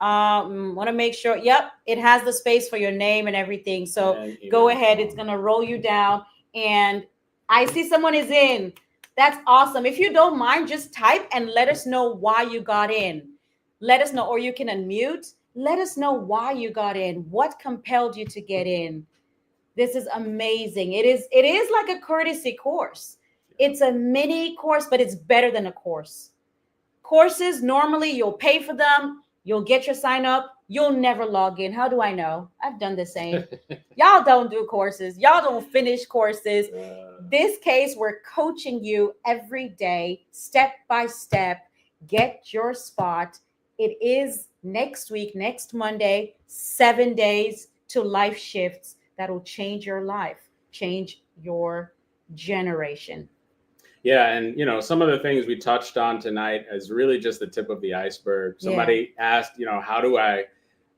Want to make sure. Yep, it has the space for your name and everything. So go ahead. It's gonna roll you down. And I see someone is in. That's awesome. If you don't mind, just type and let us know why you got in. Let us know, or you can unmute. Let us know why you got in. What compelled you to get in? This is amazing. It is like a courtesy course. It's a mini course, but it's better than a course. Courses, normally you'll pay for them. You'll get your sign up. You'll never log in. How do I know? I've done the same. Y'all don't do courses. Y'all don't finish courses. This case, we're coaching you every day, step by step. Get your spot. It is next week, next Monday, 7 days to life shifts that will change your life, change your generation.
Yeah, and some of the things we touched on tonight is really just the tip of the iceberg. Somebody asked, how do I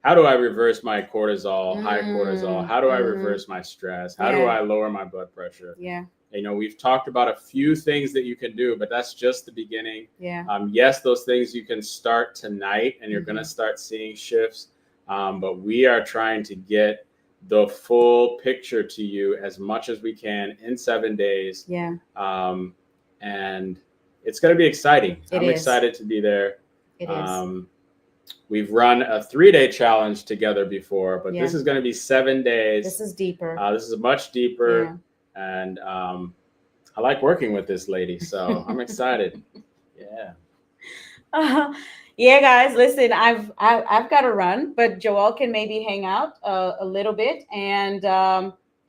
how do I reverse my cortisol, high cortisol? How do I reverse my stress? How do I lower my blood pressure?
Yeah.
We've talked about a few things that you can do, but that's just the beginning.
Yeah.
Yes, those things you can start tonight, and you're going to start seeing shifts. But we are trying to get the full picture to you as much as we can in 7 days.
Yeah.
And it's going to be exciting. I'm excited to be there.
It is.
We've run a 3-day challenge together before, but this is going to be 7 days.
This is deeper.
This is much deeper. And I like working with this lady, so I'm excited.
Yeah, guys, listen, I've got to run, but Joel can maybe hang out a little bit and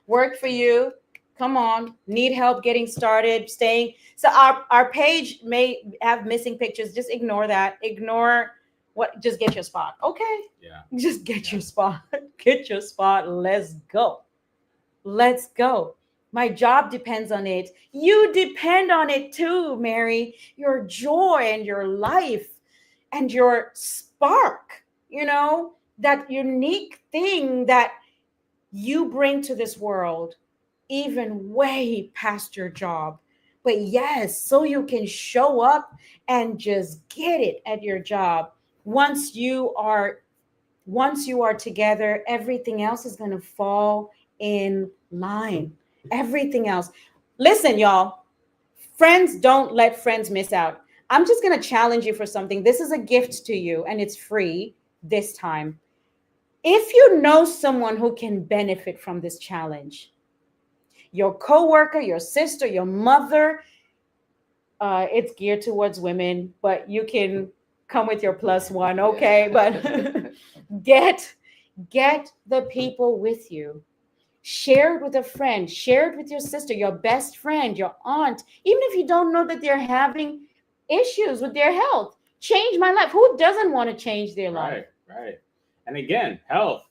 work for you. Come on, need help getting started, staying. So our page may have missing pictures. Just ignore that. Ignore what. Just get your spot, okay?
Yeah.
Just get your spot. Get your spot. Let's go. Let's go. My job depends on it. You depend on it too, Mary. Your joy and your life and your spark, that unique thing that you bring to this world, even way past your job. But yes, so you can show up and just get it at your job. Once you are together, everything else is going to fall in line. Everything else. Listen, y'all, friends don't let friends miss out. I'm just going to challenge you for something. This is a gift to you and it's free this time. If you know someone who can benefit from this challenge, your coworker, your sister, your mother, it's geared towards women, but you can come with your +1, okay? But get the people with you. Share it with a friend. Share it with your sister, your best friend, your aunt. Even if you don't know that they're having issues with their health. Change my life. Who doesn't want to change their life?
Right. And again, health.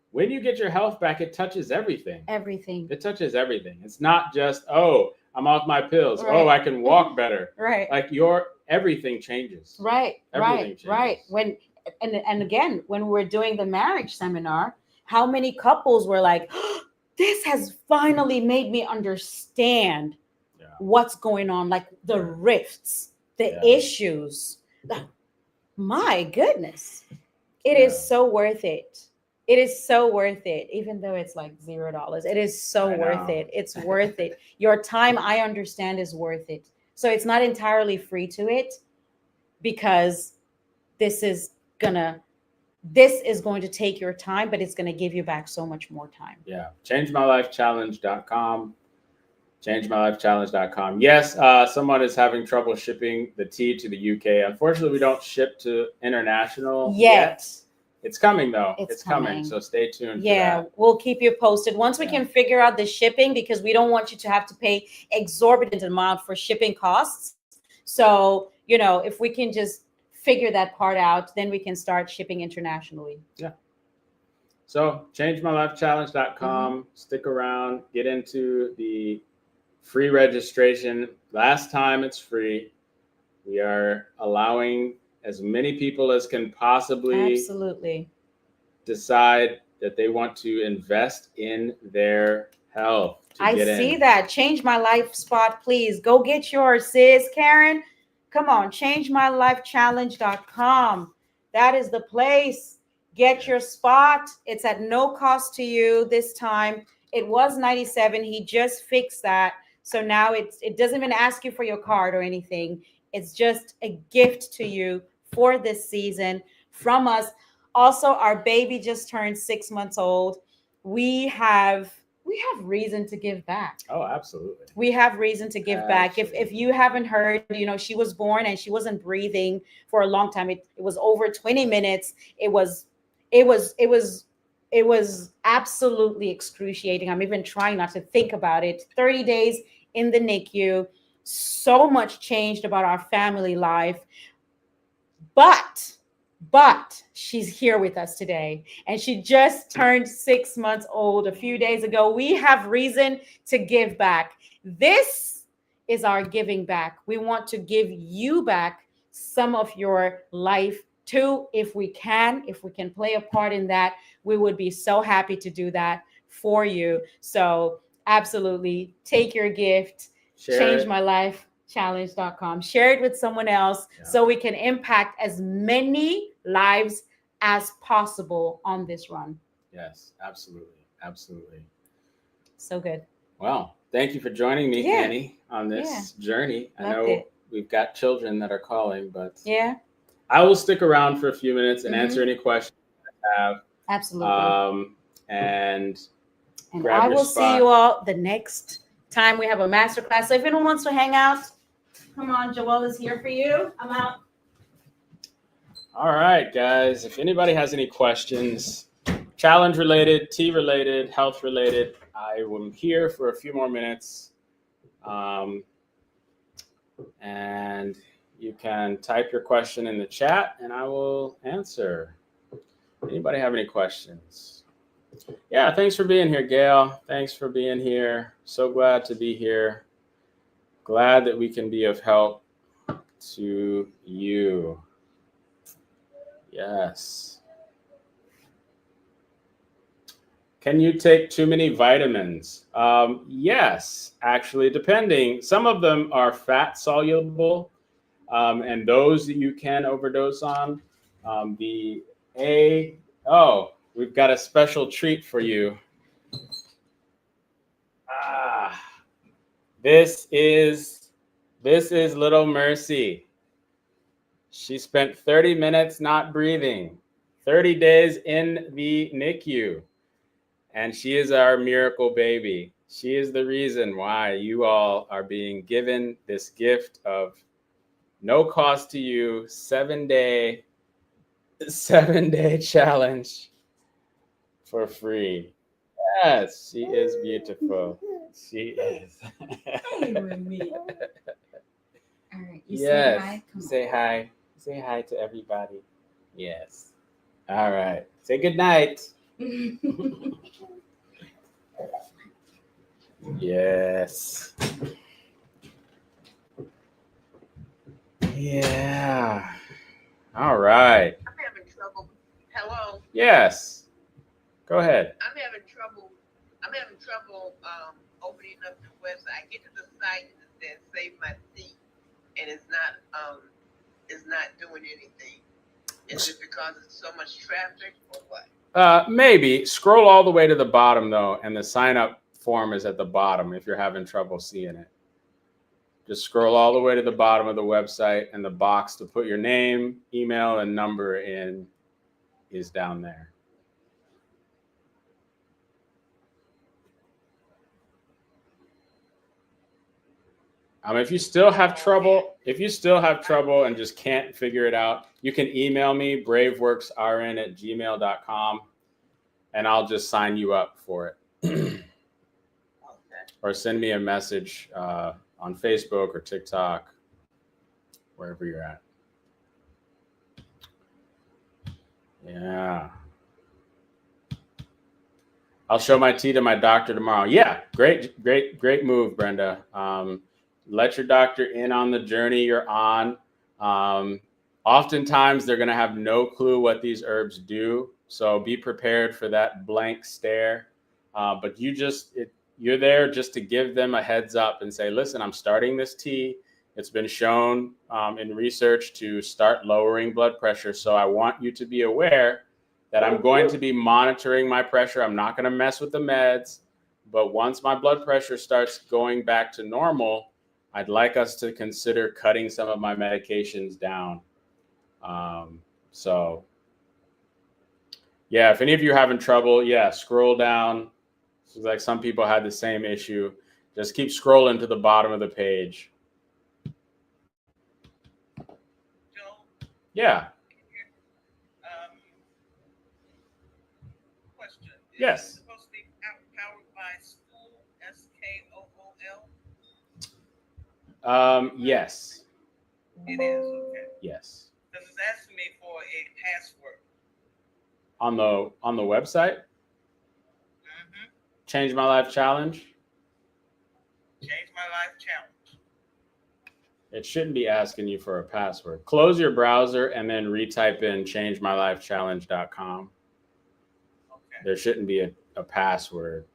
When you get your health back, it touches everything.
Everything.
It touches everything. It's not just, I'm off my pills.
Right.
I can walk better.
Right.
Like everything changes.
Right.
Everything changes.
Right. And again, when we're doing the marriage seminar, how many couples were like, this has finally made me understand what's going on, like the rifts, the issues. My goodness. It is so worth it. It is so worth it, even though it's like $0. It is so worth it. It's worth it. Your time, I understand, is worth it. So it's not entirely free to it, because this is going to take your time, but it's going to give you back so much more time.
Yeah. ChangeMyLifeChallenge.com. ChangeMyLifeChallenge.com. Yes, someone is having trouble shipping the tea to the UK. Unfortunately, we don't ship to international yet. It's coming, though. It's coming. So stay tuned for that.
We'll keep you posted once we can figure out the shipping, because we don't want you to have to pay exorbitant amount for shipping costs. So, if we can just figure that part out, then we can start shipping internationally.
Yeah. So ChangeMyLifeChallenge.com. Stick around. Get into the free registration. Last time it's free. We are allowing as many people as can possibly decide that they want to invest in their health.
I see that. Change My Life spot, please. Go get yours, sis. Karen, come on. ChangeMyLifeChallenge.com. That is the place. Get your spot. It's at no cost to you this time. It was $97. He just fixed that. So now it doesn't even ask you for your card or anything. It's just a gift to you for this season from us. Also, our baby just turned 6 months old. We have reason to give back.
Oh, absolutely.
We have reason to give back. If you haven't heard, she was born and she wasn't breathing for a long time. It was over 20 minutes. It was absolutely excruciating. I'm even trying not to think about it. 30 days in the NICU. So much changed about our family life. But she's here with us today, and she just turned 6 months old a few days ago. We have reason to give back. This is our giving back. We want to give you back some of your life Two, if we can play a part in that, we would be so happy to do that for you. So absolutely take your gift, change my life challenge.com, share it with someone else, so we can impact as many lives as possible on this run.
Yes, absolutely. Absolutely.
So good.
Well, thank you for joining me, Annie, on this journey. I know we've got children that are calling, but I will stick around for a few minutes and answer any questions I have.
Absolutely.
And
I will see you all the next time we have a masterclass. So if anyone wants to hang out, come on, Joelle is here for you. I'm out.
All right, guys. If anybody has any questions, challenge related, tea related, health related, I am here for a few more minutes. And you can type your question in the chat and I will answer. Anybody have any questions? Yeah, thanks for being here, Gail. Thanks for being here. So glad to be here. Glad that we can be of help to you. Yes. Can you take too many vitamins? Yes, actually, depending. Some of them are fat soluble, and those that you can overdose on. We've got a special treat for you. This is little Mercy. She spent 30 minutes not breathing, 30 days in the NICU. And she is our miracle baby. She is the reason why you all are being given this gift of no cost to you, 7-day challenge for free. Yes, she is beautiful. She is.
Hey, Remy. All right.
Yes. Say hi. Say hi to everybody. Yes. All right. Say good night. Yes. Yeah. All right.
I'm having trouble. Hello.
Yes. Go ahead.
I'm having trouble opening up the website. I get to the site and it says save my seat, and it's not doing anything. Is it because it's so much traffic or what?
Maybe. Scroll all the way to the bottom though, and the sign up form is at the bottom if you're having trouble seeing it. Just scroll all the way to the bottom of the website, and the box to put your name, email, and number in is down there. If you still have trouble, and just can't figure it out, you can email me, braveworksrn@gmail.com, and I'll just sign you up for it. Okay. Or send me a message on Facebook or TikTok, wherever you're at. Yeah. I'll show my tea to my doctor tomorrow. Yeah, great move, Brenda. Let your doctor in on the journey you're on. Oftentimes, they're going to have no clue what these herbs do. So be prepared for that blank stare. But you're there just to give them a heads up and say, listen, I'm starting this tea. It's been shown in research to start lowering blood pressure. So I want you to be aware that I'm going to be monitoring my pressure. I'm not going to mess with the meds. But once my blood pressure starts going back to normal, I'd like us to consider cutting some of my medications down. So, yeah, if any of you are having trouble, scroll down. It's like some people had the same issue. Just keep scrolling to the bottom of the page.
Joel?
Yeah.
Question.
Yes.
Is it supposed to be powered by School, SKOOL?
Yes.
It is, okay.
Yes.
Because it's asking me for a password.
On the website?
Mm-hmm.
Change My Life Challenge?
Change My Life Challenge.
It shouldn't be asking you for a password. Close your browser and then retype in changemylifechallenge.com. Okay. There shouldn't be a password.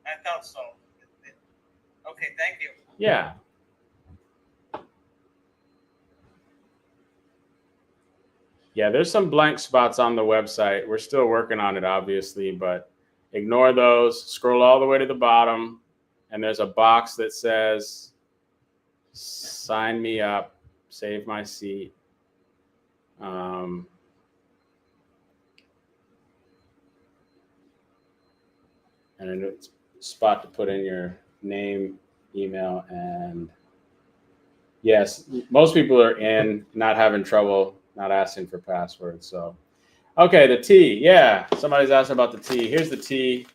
I thought so. Okay, thank you.
Yeah. Yeah, there's some blank spots on the website. We're still working on it, obviously, but ignore those. Scroll all the way to the bottom, and there's a box that says, sign me up, save my seat. And a spot to put in your name, email, and yes, most people are in, not having trouble, not asking for passwords. So, okay, the tea. Yeah, somebody's asking about the tea. Here's the tea,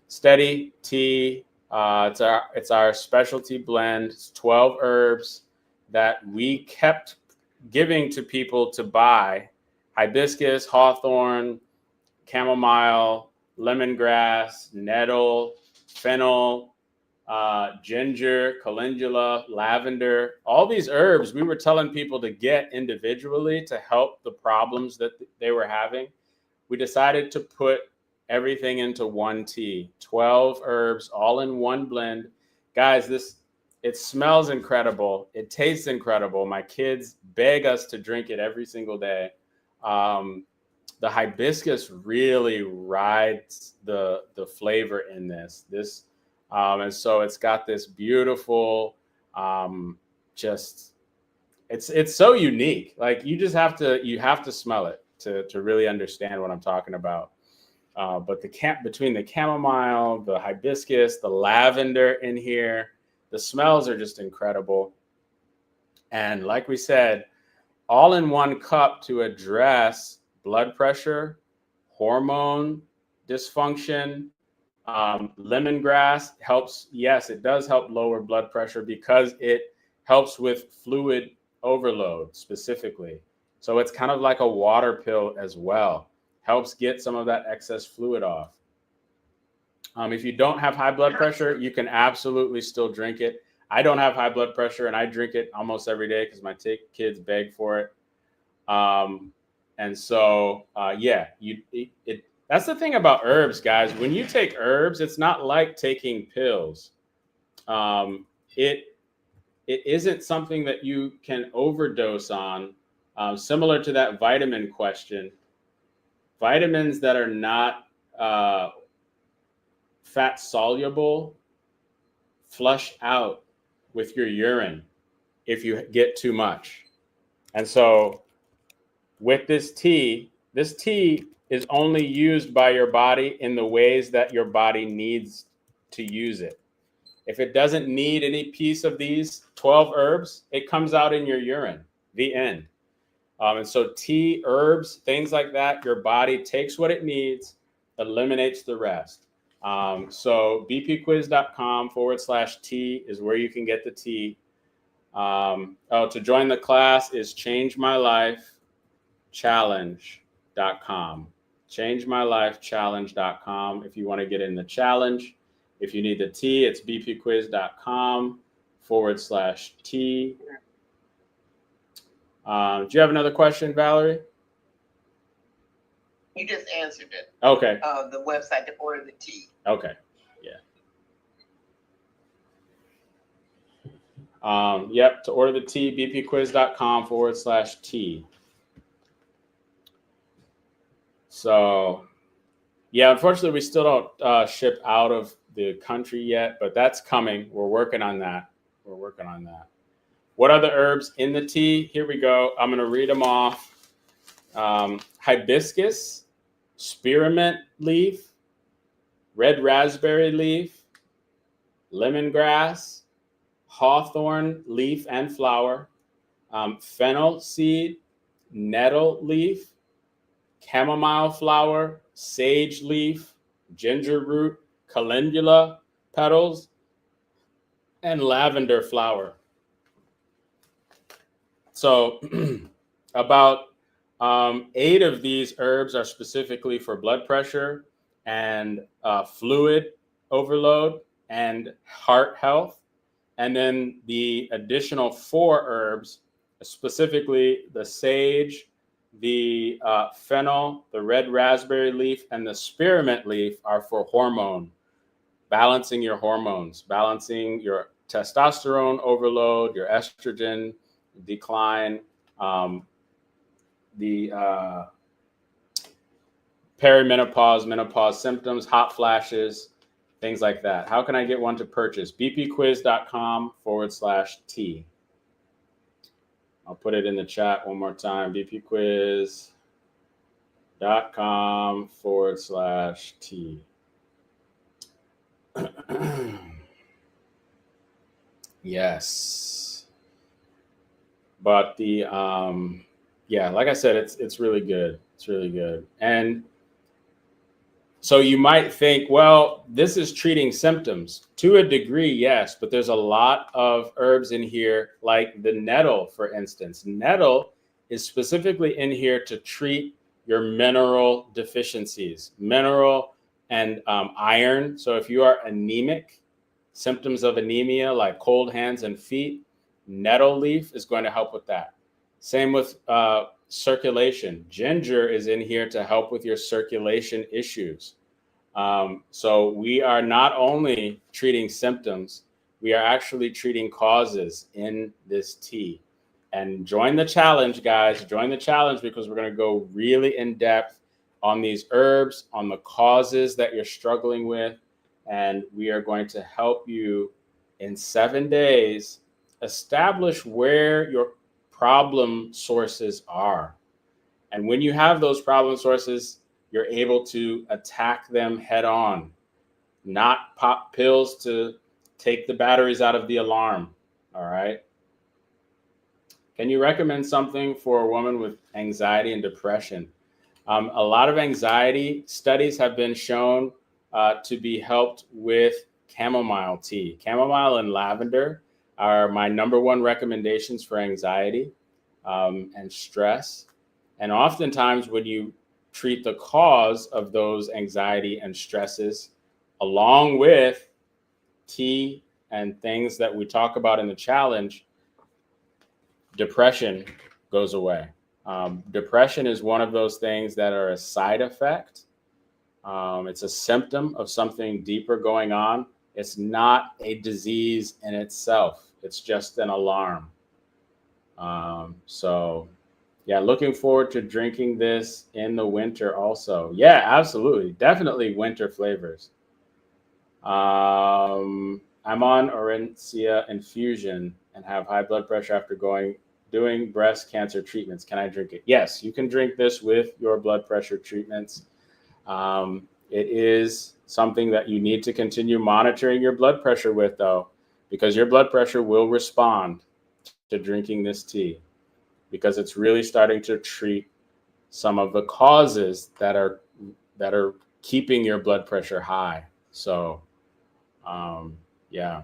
Steady Tea. It's our specialty blend. It's 12 herbs that we kept giving to people to buy: hibiscus, hawthorn, chamomile, lemongrass, nettle, fennel, ginger, calendula, lavender. All these herbs we were telling people to get individually to help the problems that they were having. We decided to put everything into one tea. 12 herbs all in one blend. Guys, it smells incredible. It tastes incredible. My kids beg us to drink it every single day. The hibiscus really rides the flavor in this. And so it's got this beautiful, it's so unique. Like you have to smell it to really understand what I'm talking about. But between the chamomile, the hibiscus, the lavender in here, the smells are just incredible. And like we said, all in one cup to address blood pressure, hormone dysfunction. Lemongrass helps. Yes, it does help lower blood pressure because it helps with fluid overload specifically. So it's kind of like a water pill as well. Helps get some of that excess fluid off. If you don't have high blood pressure, you can absolutely still drink it. I don't have high blood pressure, and I drink it almost every day because my kids beg for it. And so, that's the thing about herbs, guys. When you take herbs, it's not like taking pills. It isn't something that you can overdose on. Similar to that vitamin question, vitamins that are not fat soluble flush out with your urine if you get too much. And so with this tea is only used by your body in the ways that your body needs to use it. If it doesn't need any piece of these 12 herbs, it comes out in your urine, the end. And so tea, herbs, things like that, your body takes what it needs, eliminates the rest. So bpquiz.com/tea is where you can get the tea. To join the class is changemylifechallenge.com. changemylifechallenge.com if you want to get in the challenge. If you need the tea, it's bpquiz.com/tea. Do you have another question, Valerie?
You just answered it.
Okay.
The website to order the tea.
Okay. Yeah. To order the tea, bpquiz.com/tea. So, yeah, unfortunately, we still don't ship out of the country yet, but that's coming. We're working on that. What are the herbs in the tea? Here we go. I'm going to read them off. Hibiscus, spearmint leaf, red raspberry leaf, lemongrass, hawthorn leaf and flower, fennel seed, nettle leaf, chamomile flower, sage leaf, ginger root, calendula petals, and lavender flower. So about 8 of these herbs are specifically for blood pressure and fluid overload and heart health. And then the additional 4 herbs, specifically the sage, the fennel, the red raspberry leaf, and the spearmint leaf, are for hormone, balancing your hormones, balancing your testosterone overload, your estrogen decline, the perimenopause, menopause symptoms, hot flashes, things like that. How can I get one to purchase? bpquiz.com/T. I'll put it in the chat one more time. bpquiz.com/T. Yes. But the like I said, it's really good. It's really good. And so you might think, well, this is treating symptoms. To a degree, yes, but there's a lot of herbs in here, like the nettle, for instance. Nettle is specifically in here to treat your mineral deficiencies, mineral and iron. So if you are anemic, symptoms of anemia like cold hands and feet, nettle leaf is going to help with that. Same with circulation. Ginger is in here to help with your circulation issues. So we are not only treating symptoms, we are actually treating causes in this tea. And join the challenge, guys. Join the challenge, because we're going to go really in depth on these herbs, on the causes that you're struggling with. And we are going to help you in 7 days establish where your problem sources are. And when you have those problem sources, you're able to attack them head on, not pop pills to take the batteries out of the alarm. All right. Can you recommend something for a woman with anxiety and depression? A lot of anxiety studies have been shown to be helped with chamomile tea. Chamomile and lavender are my #1 recommendations for anxiety and stress. And oftentimes when you treat the cause of those anxiety and stresses along with tea and things that we talk about in the challenge, depression goes away. Depression is one of those things that are a side effect. It's a symptom of something deeper going on. It's not a disease in itself. It's just an alarm. Yeah, looking forward to drinking this in the winter also. Yeah, absolutely. Definitely winter flavors. I'm on Orencia infusion and have high blood pressure after doing breast cancer treatments. Can I drink it? Yes, you can drink this with your blood pressure treatments. It is something that you need to continue monitoring your blood pressure with, though, because your blood pressure will respond to drinking this tea, because it's really starting to treat some of the causes that are keeping your blood pressure high. So, yeah.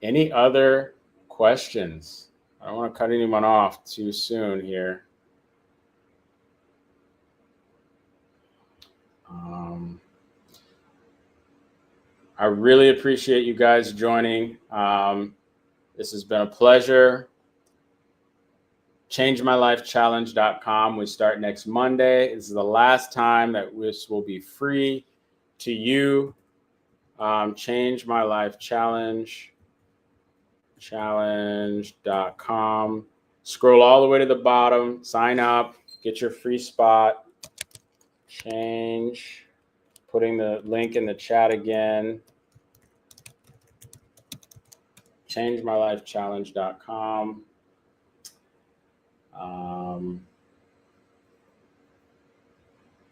Any other questions? I don't want to cut anyone off too soon here. I really appreciate you guys joining. This has been a pleasure. ChangeMyLifeChallenge.com. We start next Monday. This is the last time that this will be free to you. Change My Life Challenge.com. Scroll all the way to the bottom. Sign up. Get your free spot. Putting the link in the chat again. ChangeMyLifeChallenge.com.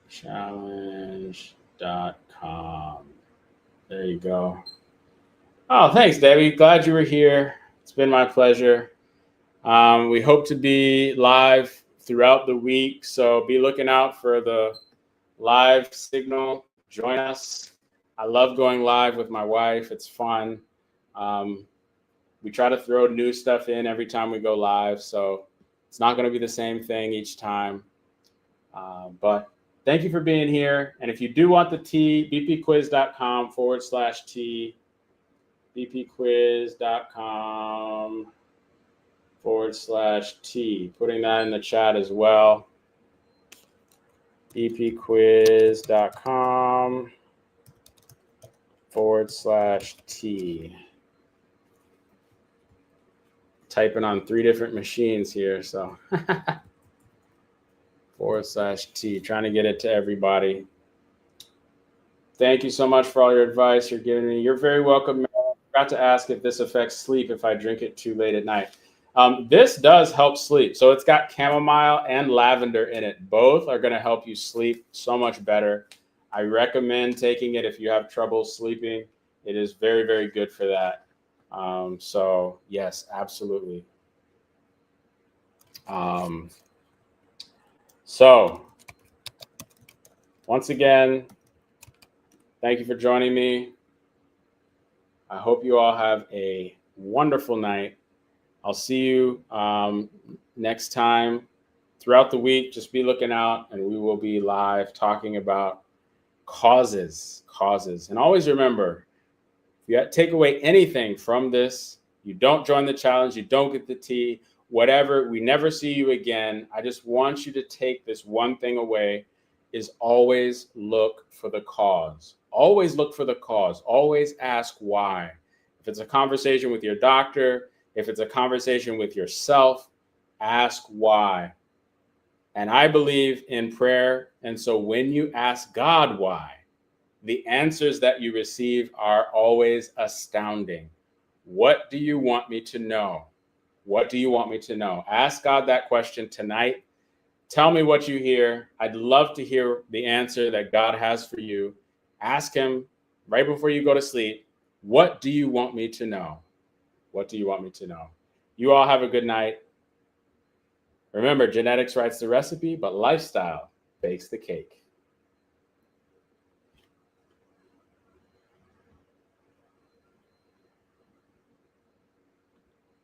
Challenge.com. There you go. Oh, thanks, Debbie. Glad you were here. It's been my pleasure. We hope to be live throughout the week, so be looking out for the live signal. Join us. I love going live with my wife. It's fun. We try to throw new stuff in every time we go live, so it's not going to be the same thing each time. But thank you for being here. And if you do want the tea, bpquiz.com/T. bpquiz.com/T. Putting that in the chat as well. bpquiz.com/T. Typing on 3 different machines here, so /T, trying to get it to everybody. Thank you so much for all your advice you're giving me. You're very welcome. I forgot to ask if this affects sleep if I drink it too late at night. This does help sleep. So it's got chamomile and lavender in it. Both are going to help you sleep so much better. I recommend taking it if you have trouble sleeping. It is very, very good for that. So yes, absolutely. So once again, thank you for joining me. I hope you all have a wonderful night. I'll see you next time. Throughout the week, just be looking out, and we will be live talking about causes. And always remember, if you take away anything from this, you don't join the challenge, you don't get the tea, whatever, we never see you again. I just want you to take this one thing away, is always look for the cause. Always look for the cause. Always ask why. If it's a conversation with your doctor, if it's a conversation with yourself, ask why. And I believe in prayer. And so when you ask God why, the answers that you receive are always astounding. What do you want me to know? What do you want me to know? Ask God that question tonight. Tell me what you hear. I'd love to hear the answer that God has for you. Ask him right before you go to sleep, what do you want me to know? What do you want me to know? You all have a good night. Remember, genetics writes the recipe, but lifestyle bakes the cake.